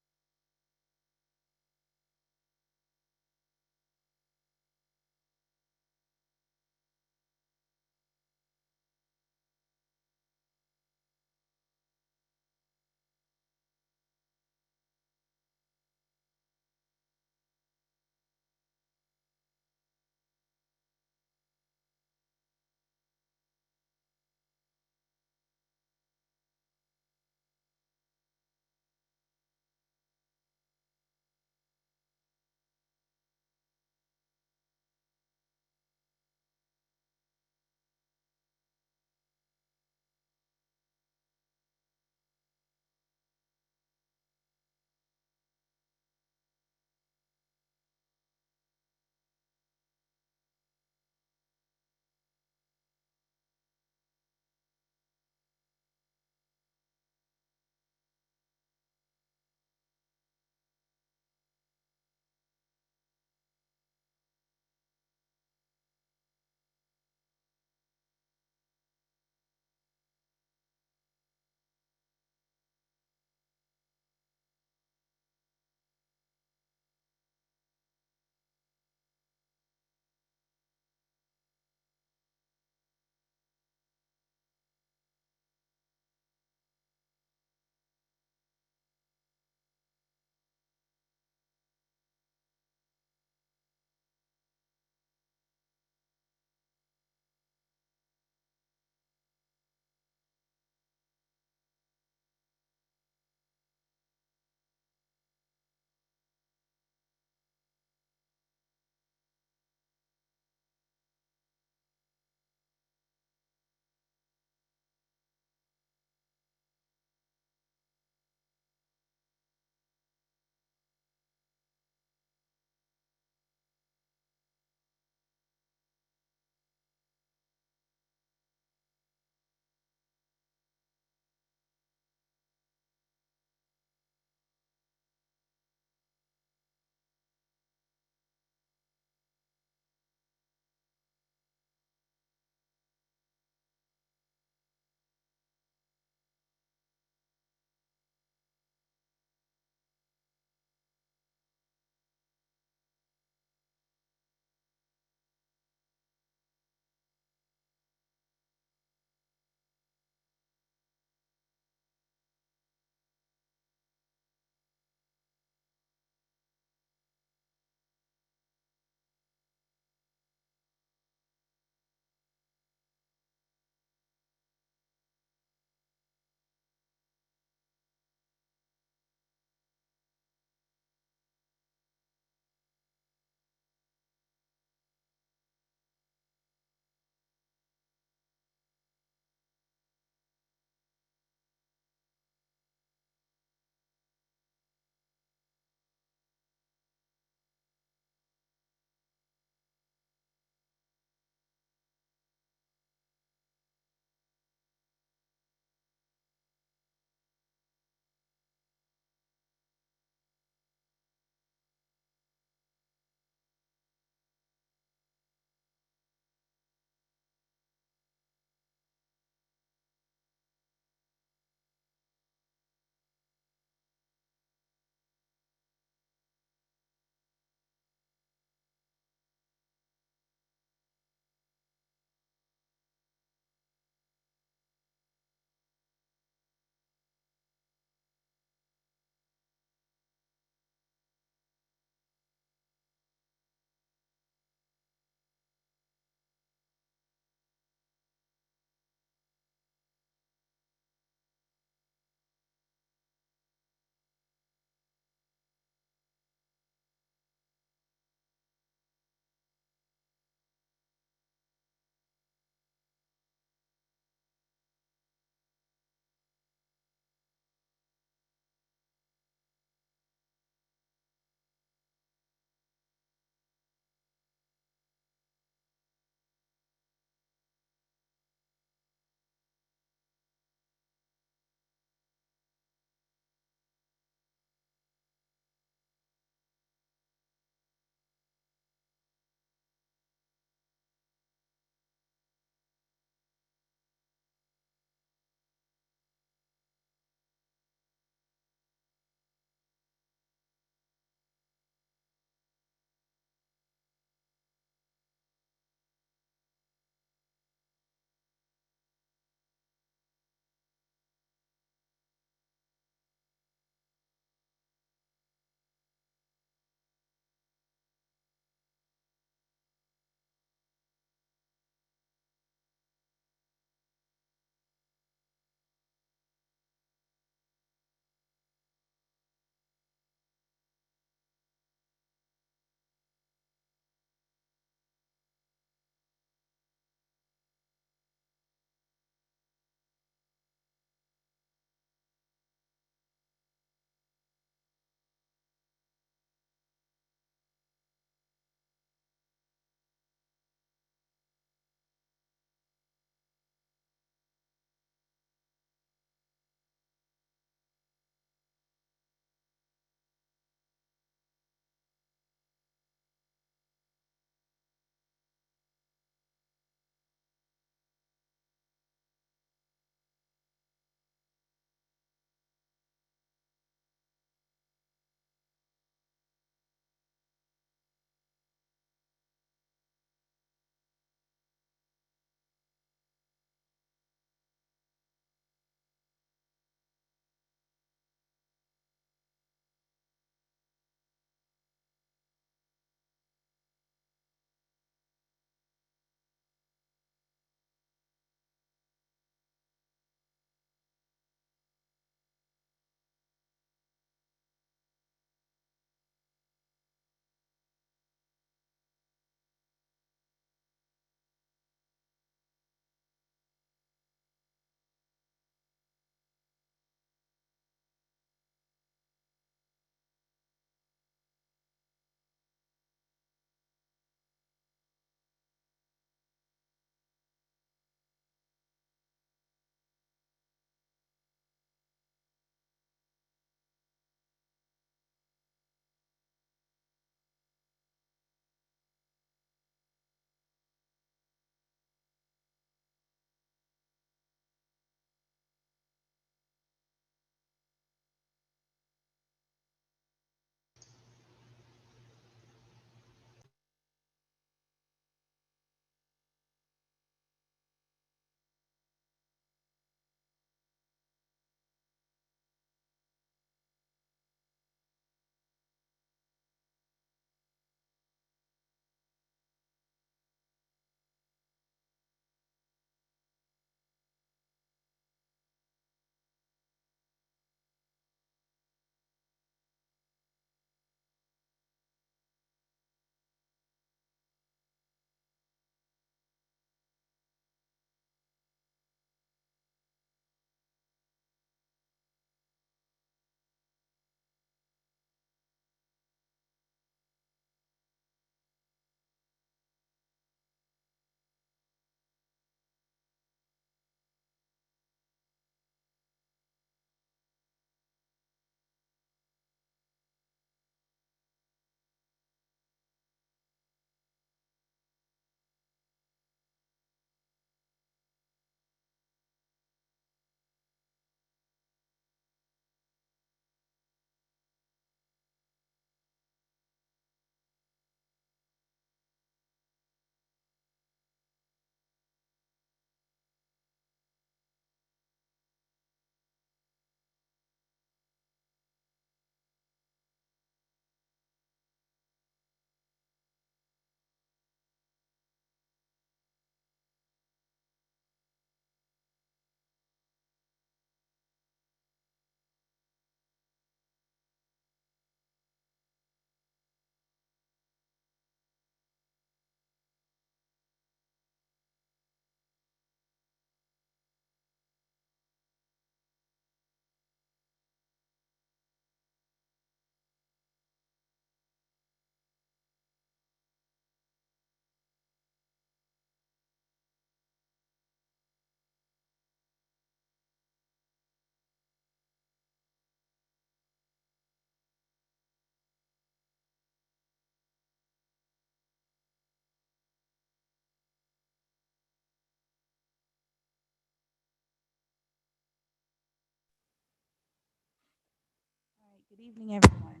Good evening, everyone.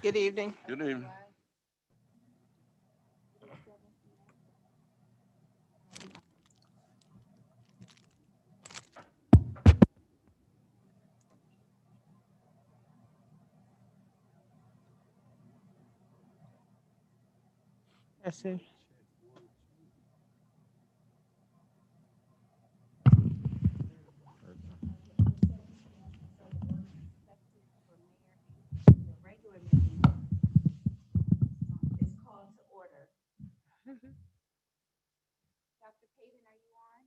Good evening. Good evening. Yes, sir. Regular meeting is called to order. Dr. Payton, are you on?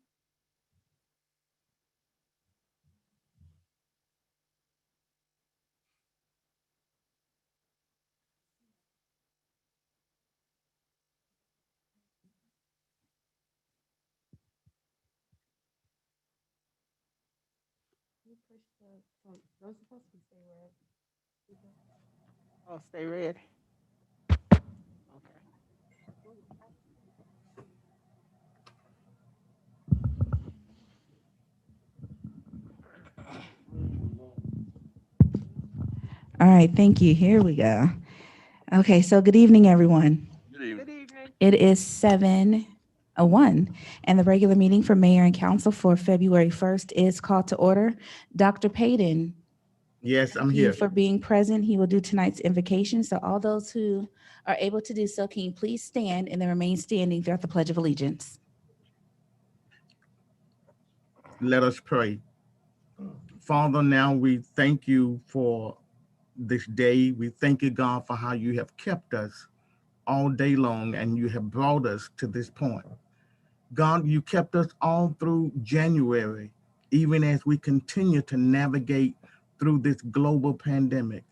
You push those supposed to stay red. Oh, stay red. Okay. All right, thank you. Here we go. Okay, so good evening, everyone. Good evening. Good evening. It is 7:01, and the regular meeting for mayor and council for February 1st is called to order. Dr. Payton, Yes, I'm thank you here. for being present. He will do tonight's invocation. So all those who are able to do so, can you please stand and then remain standing throughout the Pledge of Allegiance? Let us pray. Father, now we thank you for this day. We thank you, God, for how you have kept us all day long and you have brought us to this point. God, you kept us all through January, even as we continue to navigate through this global pandemic.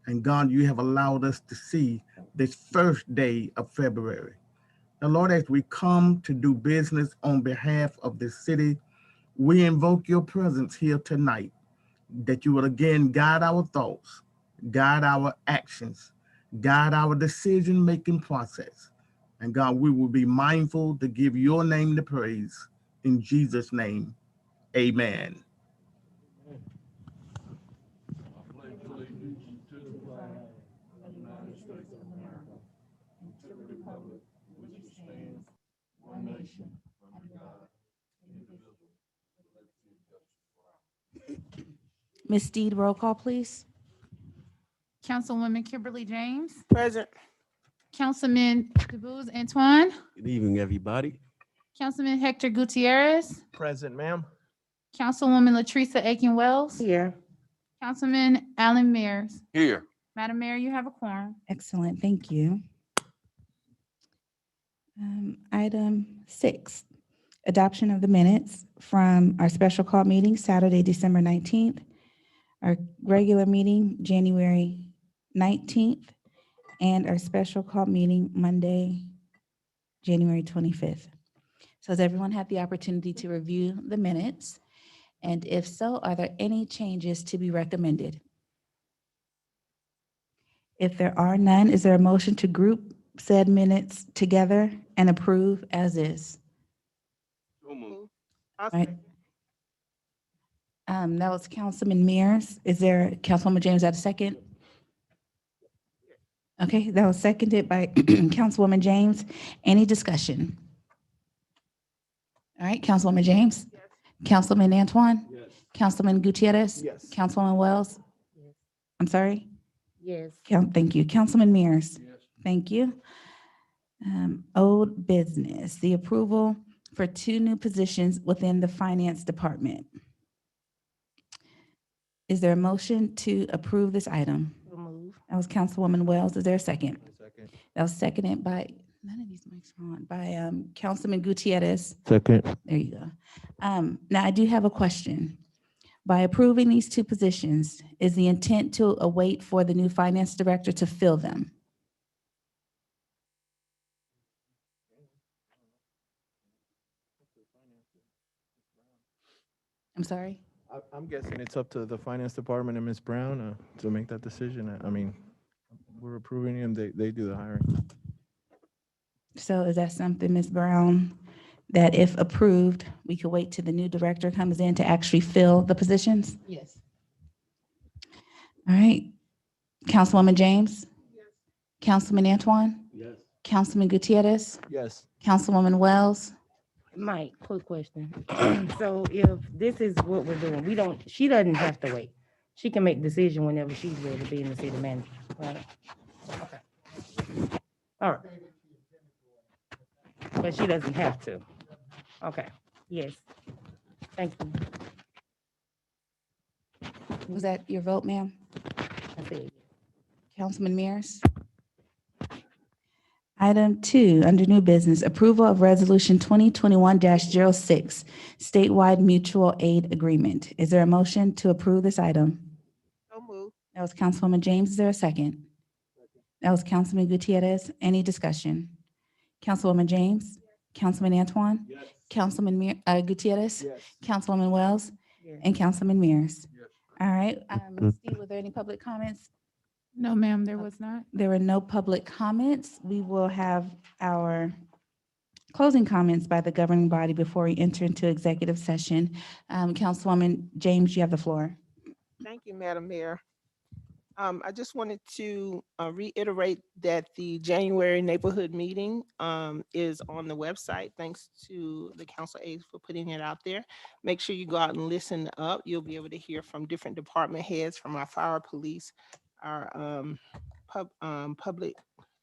And God, you have allowed us to see this first day of February. Now, Lord, as we come to do business on behalf of this city, we invoke your presence here tonight, that you will again guide our thoughts, guide our actions, guide our decision-making process. And God, we will be mindful to give your name the praise. In Jesus' name, amen. Ms. Steed, roll call, please. Councilwoman Kimberly James, Present. Councilman DeBose Antoine, Good evening, everybody. Councilman Hector Gutierrez, Present, ma'am. Councilwoman Latrice Aiken Wells, Here. Councilman Alan Mears. Here. Madam Mayor, you have a quorum. Excellent, thank you. Item 6, adoption of the minutes from our special call meeting Saturday, December 19th, our regular meeting January 19th, and our special call meeting Monday, January 25th. So has everyone had the opportunity to review the minutes? And if so, are there any changes to be recommended? If there are none, is there a motion to group said minutes together and approve as is? I'll Right. second. That was Councilman Mears. Is there, Councilwoman James, at a second? Okay, that was seconded by Councilwoman James. Any discussion? All right, Councilwoman James? Yes. Councilman Antoine? Yes. Councilman Gutierrez? Yes. Councilwoman Wells? Yes. I'm sorry? Yes. Thank you. Councilman Mears? Yes. Thank you. Old business, the approval for 2 new positions within the Finance Department. Is there a motion to approve this item? So move. That was Councilwoman Wells. Is there a second? Second. That was seconded by, none of these mics are on, by Councilman Gutierrez. Second. There you go. Now, I do have a question. By approving these 2 positions, is the intent to await for the new finance director to fill them? I'm sorry? I'm guessing it's up to the finance department and Ms. Brown to make that decision. I mean, we're approving them, they do the hiring. So is that something, Ms. Brown, that if approved, we could wait till the new director comes in to actually fill the positions? Yes. All right. Councilwoman James? Councilman Antoine? Yes. Councilman Gutierrez? Yes. Councilwoman Wells? Mike, quick question. So if this is what we're doing, she doesn't have to wait. She can make decision whenever she's ready to be in the city manager, right? Okay. All right. But she doesn't have to. Okay, yes. Thank you. Was that your vote, ma'am? That's it. Councilman Mears? Item 2, under new business, approval of resolution 2021-06, statewide mutual aid agreement. Is there a motion to approve this item? So moved. That was Councilwoman James. Is there a second? That was Councilman Gutierrez. Any discussion? Councilwoman James? Councilman Antoine? Yes. Councilman Gutierrez? Yes. Councilwoman Wells? Yes. And Councilman Mears? Yes. All right, Steve, were there any public comments? No, ma'am, there was not. There were no public comments. We will have our closing comments by the governing body before we enter into executive session. Councilwoman James, you have the floor. Thank you, Madam Mayor. I just wanted to reiterate that the January neighborhood meeting is on the website. Thanks to the council aides for putting it out there. Make sure you go out and listen up. You'll be able to hear from different department heads, from our fire, police, our public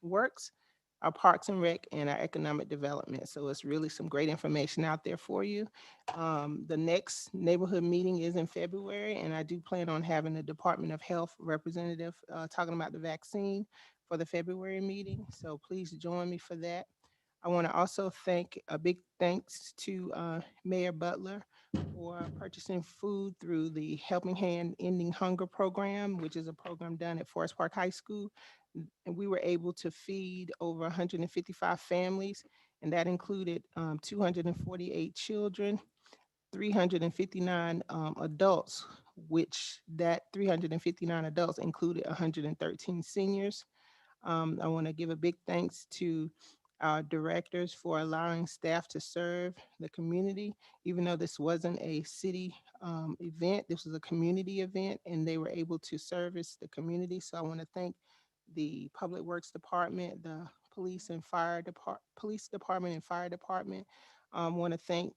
works, our parks and rec, and our economic development. So it's really some great information out there for you. The next neighborhood meeting is in February, and I do plan on having the Department of Health representative talking about the vaccine for the February meeting. So please join me for that. I want to also thank, a big thanks to Mayor Butler for purchasing food through the Helping Hand Ending Hunger Program, which is a program done at Forest Park High School. And we were able to feed over 155 families, and that included 248 children, 359 adults, which that 359 adults included 113 seniors. I want to give a big thanks to our directors for allowing staff to serve the community. Even though this wasn't a city event, this was a community event, and they were able to service the community. So I want to thank the Public Works Department, the police and fire department, police department and fire department. Want to thank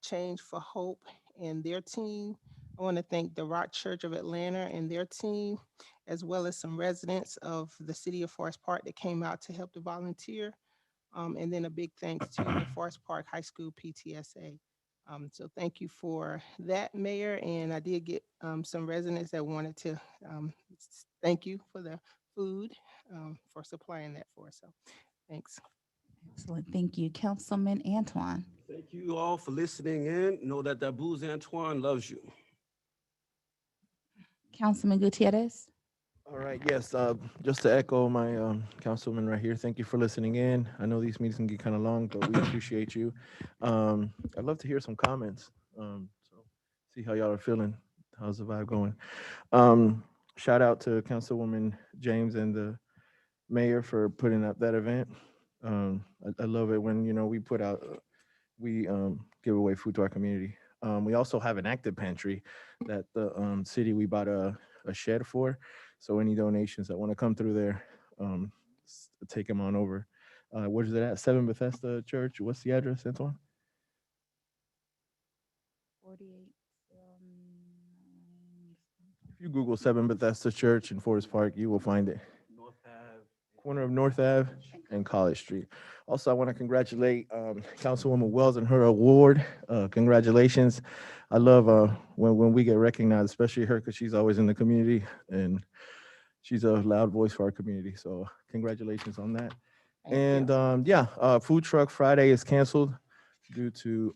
Change for Hope and their team. I want to thank the Rock Church of Atlanta and their team, as well as some residents of the city of Forest Park that came out to help to volunteer. And then a big thanks to the Forest Park High School PTSA. So thank you for that, Mayor. And I did get some residents that wanted to thank you for the food, for supplying that for us. So thanks. Excellent. Thank you. Councilman Antoine. Thank you all for listening in. Know that Booz Antoine loves you. Councilman Gutierrez. All right, yes, just to echo my councilman right here, thank you for listening in. I know these meetings can get kind of long, but we appreciate you. I'd love to hear some comments. So see how y'all are feeling. How's the vibe going? Shout out to Councilwoman James and the mayor for putting up that event. I love it when, you know, we put out, we give away food to our community. We also have an active pantry that the city, we bought a shed for. So any donations that want to come through there, take them on over. Where is it at? 7 Bethesda Church. What's the address, Antoine? 48. If you Google 7 Bethesda Church in Forest Park, you will find it. North Ave. Corner of North Ave and College Street. Also, I want to congratulate Councilwoman Wells and her award. Congratulations. I love when we get recognized, especially her, because she's always in the community and she's a loud voice for our community. So congratulations on that. And yeah, Food Truck Friday is canceled due to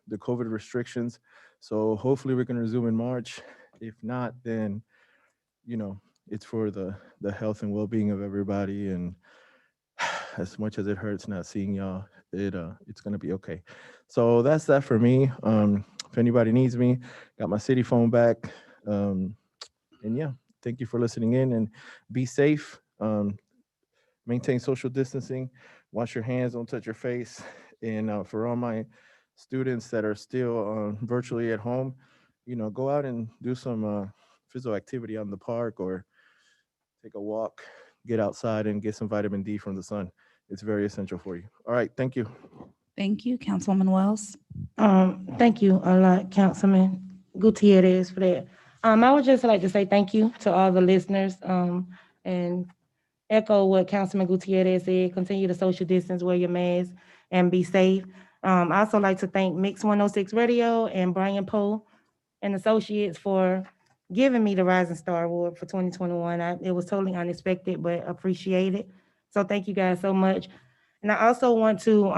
the COVID restrictions. So hopefully we can resume in March. If not, then, you know, it's for the health and well-being of everybody. And as much as it hurts not seeing y'all, it's gonna be okay. So that's that for me. If anybody needs me, got my city phone back. And yeah, thank you for listening in and be safe. Maintain social distancing, wash your hands, don't touch your face. And for all my students that are still virtually at home, you know, go out and do some physical activity out in the park or take a walk, get outside and get some vitamin D from the sun. It's very essential for you. All right, thank you. Thank you, Councilwoman Wells. Thank you a lot, Councilman Gutierrez, for that. I would just like to say thank you to all the listeners, and echo what Councilman Gutierrez said. Continue to social distance, wear your mask, and be safe. I also like to thank Mix 106 Radio and Brian Poe and Associates for giving me the Rising Star Award for 2021. It was totally unexpected, but appreciated. So thank you guys so much. And I also want to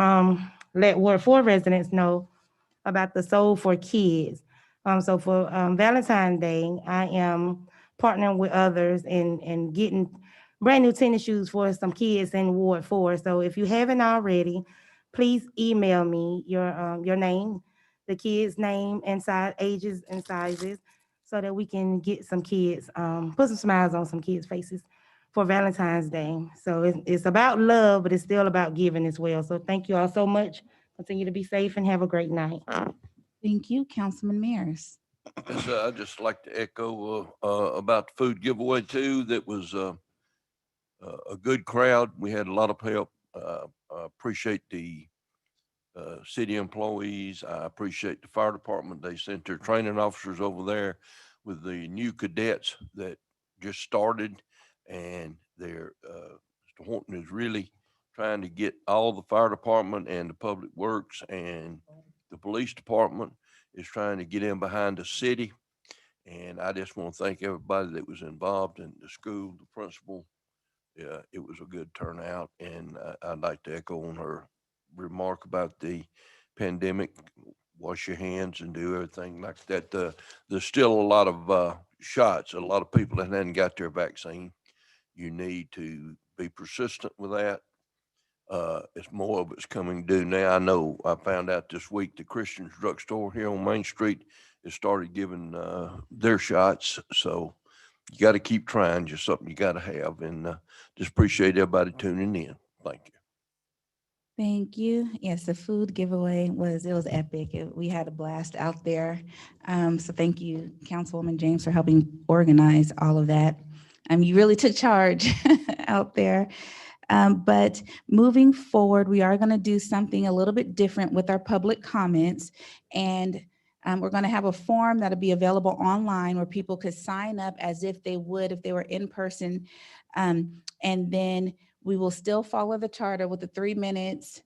let Ward 4 residents know about the Soul for Kids. So for Valentine's Day, I am partnering with others and getting brand new tennis shoes for some kids in Ward 4. So if you haven't already, please email me your name, the kid's name and size, ages and sizes, so that we can get some kids, put some smiles on some kids' faces for Valentine's Day. So it's about love, but it's still about giving as well. So thank you all so much. Continue to be safe and have a great night. Thank you, Councilman Mears. Yes, I'd just like to echo about the food giveaway too. That was a good crowd. We had a lot of help. I appreciate the city employees. I appreciate the fire department. They sent their training officers over there with the new cadets that just started, and they're Mr. Horton is really trying to get all the fire department and the public works and the police department is trying to get in behind the city. And I just want to thank everybody that was involved in the school, the principal. Yeah, it was a good turnout, and I'd like to echo on her remark about the pandemic. Wash your hands and do everything like that. There's still a lot of shots, a lot of people that hadn't got their vaccine. You need to be persistent with that. It's more of it's coming due now. I know I found out this week the Christian's drugstore here on Main Street has started giving their shots. So you got to keep trying, just something you got to have. And just appreciate everybody tuning in. Thank you. Thank you. Yes, the food giveaway was epic. We had a blast out there. So thank you, Councilwoman James, for helping organize all of that. You really took charge out there. But moving forward, we are going to do something a little bit different with our public comments. And we're going to have a form that'll be available online where people could sign up as if they would if they were in person. And then we will still follow the charter with the 3 minutes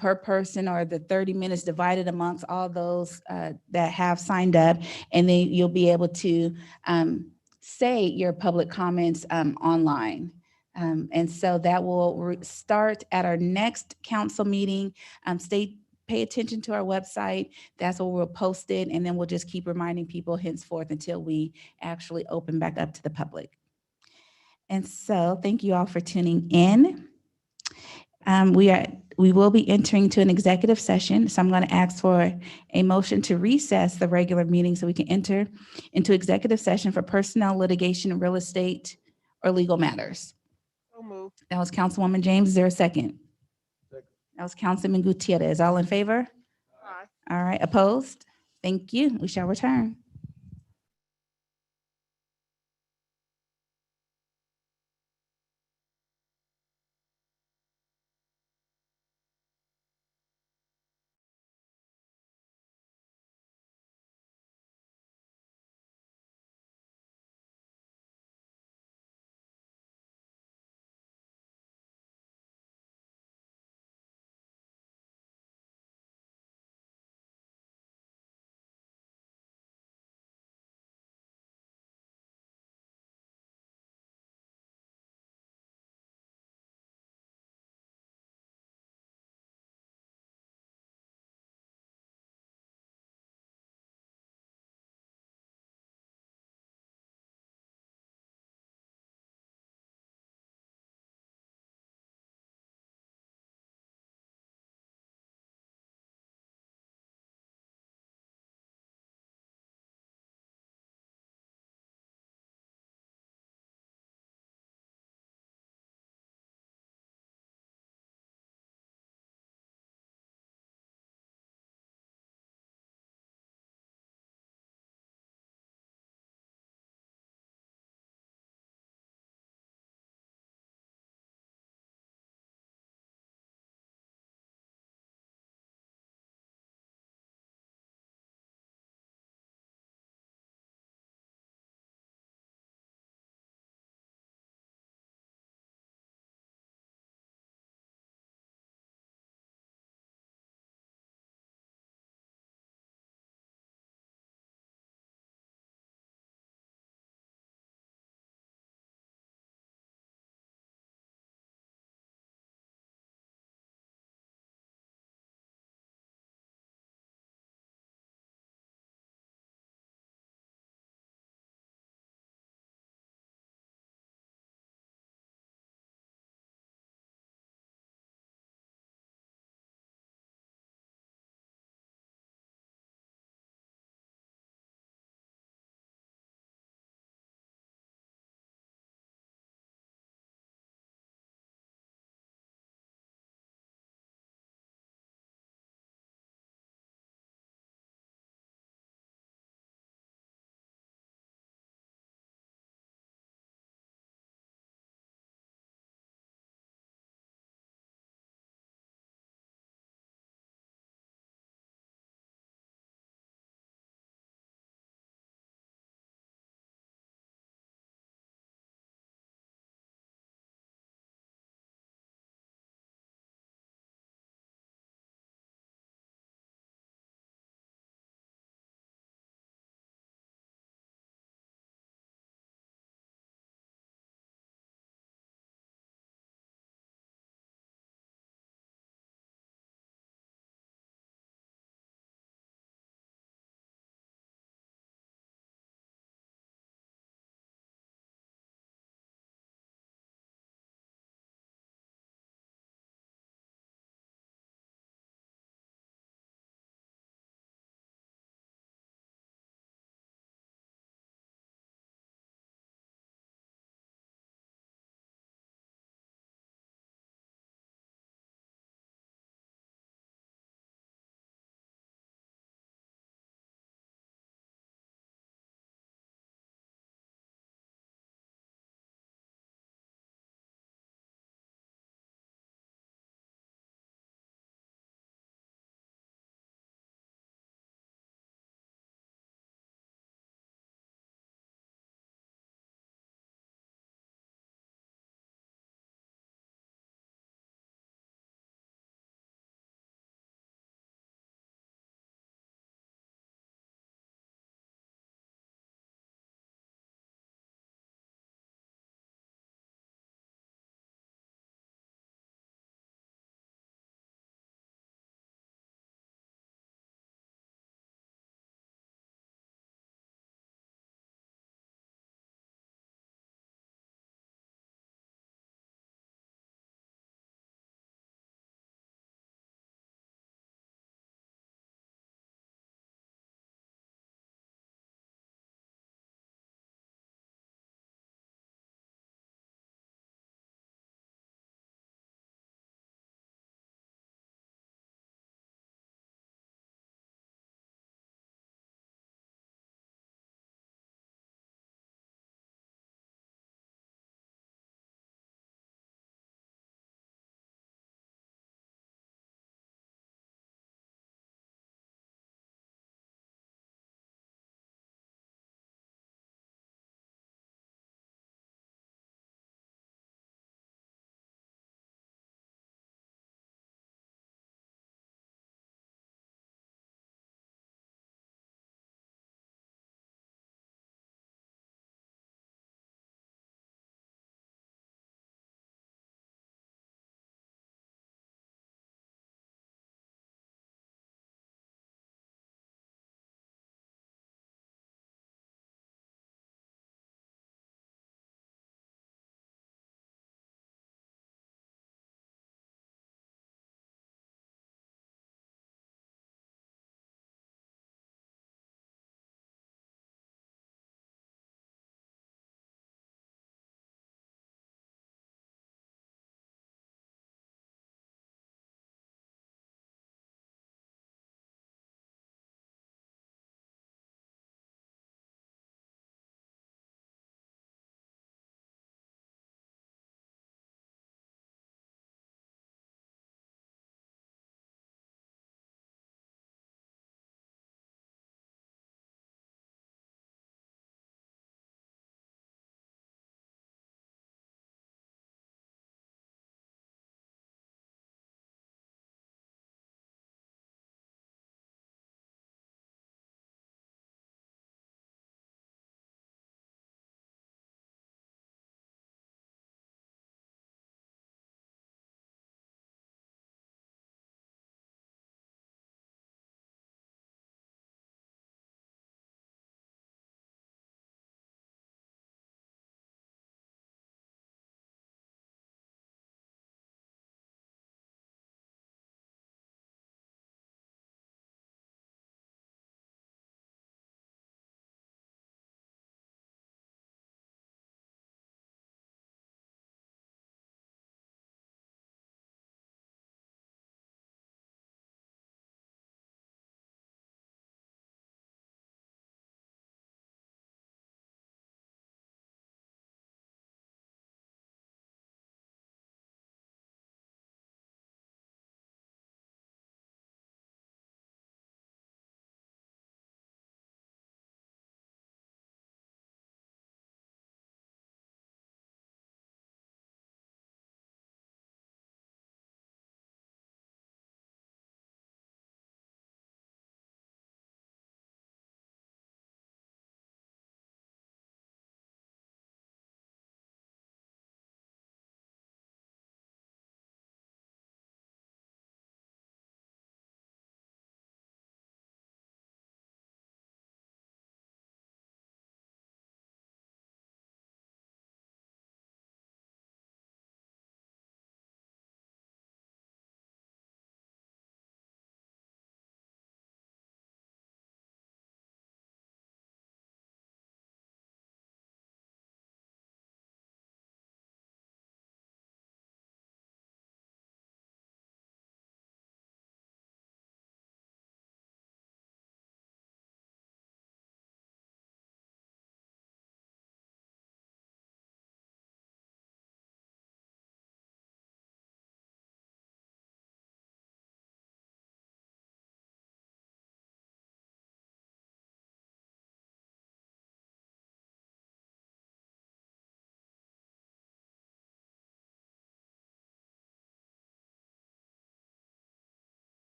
per person, or the 30 minutes divided amongst all those that have signed up. And then you'll be able to say your public comments online. And so that will start at our next council meeting. Pay attention to our website. That's where we'll post it. And then we'll just keep reminding people henceforth until we actually open back up to the public. And so thank you all for tuning in. We will be entering to an executive session. So I'm going to ask for a motion to recess the regular meeting so we can enter into executive session for personnel, litigation, real estate, or legal matters. So moved. That was Councilwoman James. Is there a second? That was Councilman Gutierrez. All in favor? Aye. All right, opposed? Thank you. We shall return.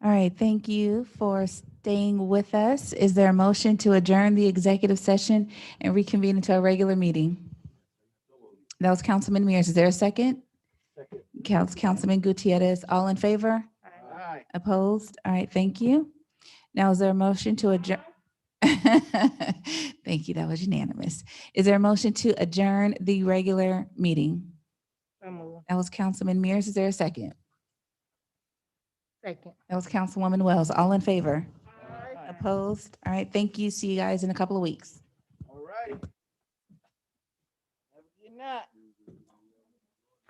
All right, thank you for staying with us. Is there a motion to adjourn the executive session and reconvene into a regular meeting? That was Councilman Mears. Is there a second? Councilman Gutierrez, all in favor? Opposed? All right, thank you. Now, is there a motion to adjourn? Thank you, that was unanimous. Is there a motion to adjourn the regular meeting? That was Councilman Mears. Is there a second? Second. That was Councilwoman Wells. All in favor? Opposed? All right, thank you. See you guys in a couple of weeks. All righty. Have a good night.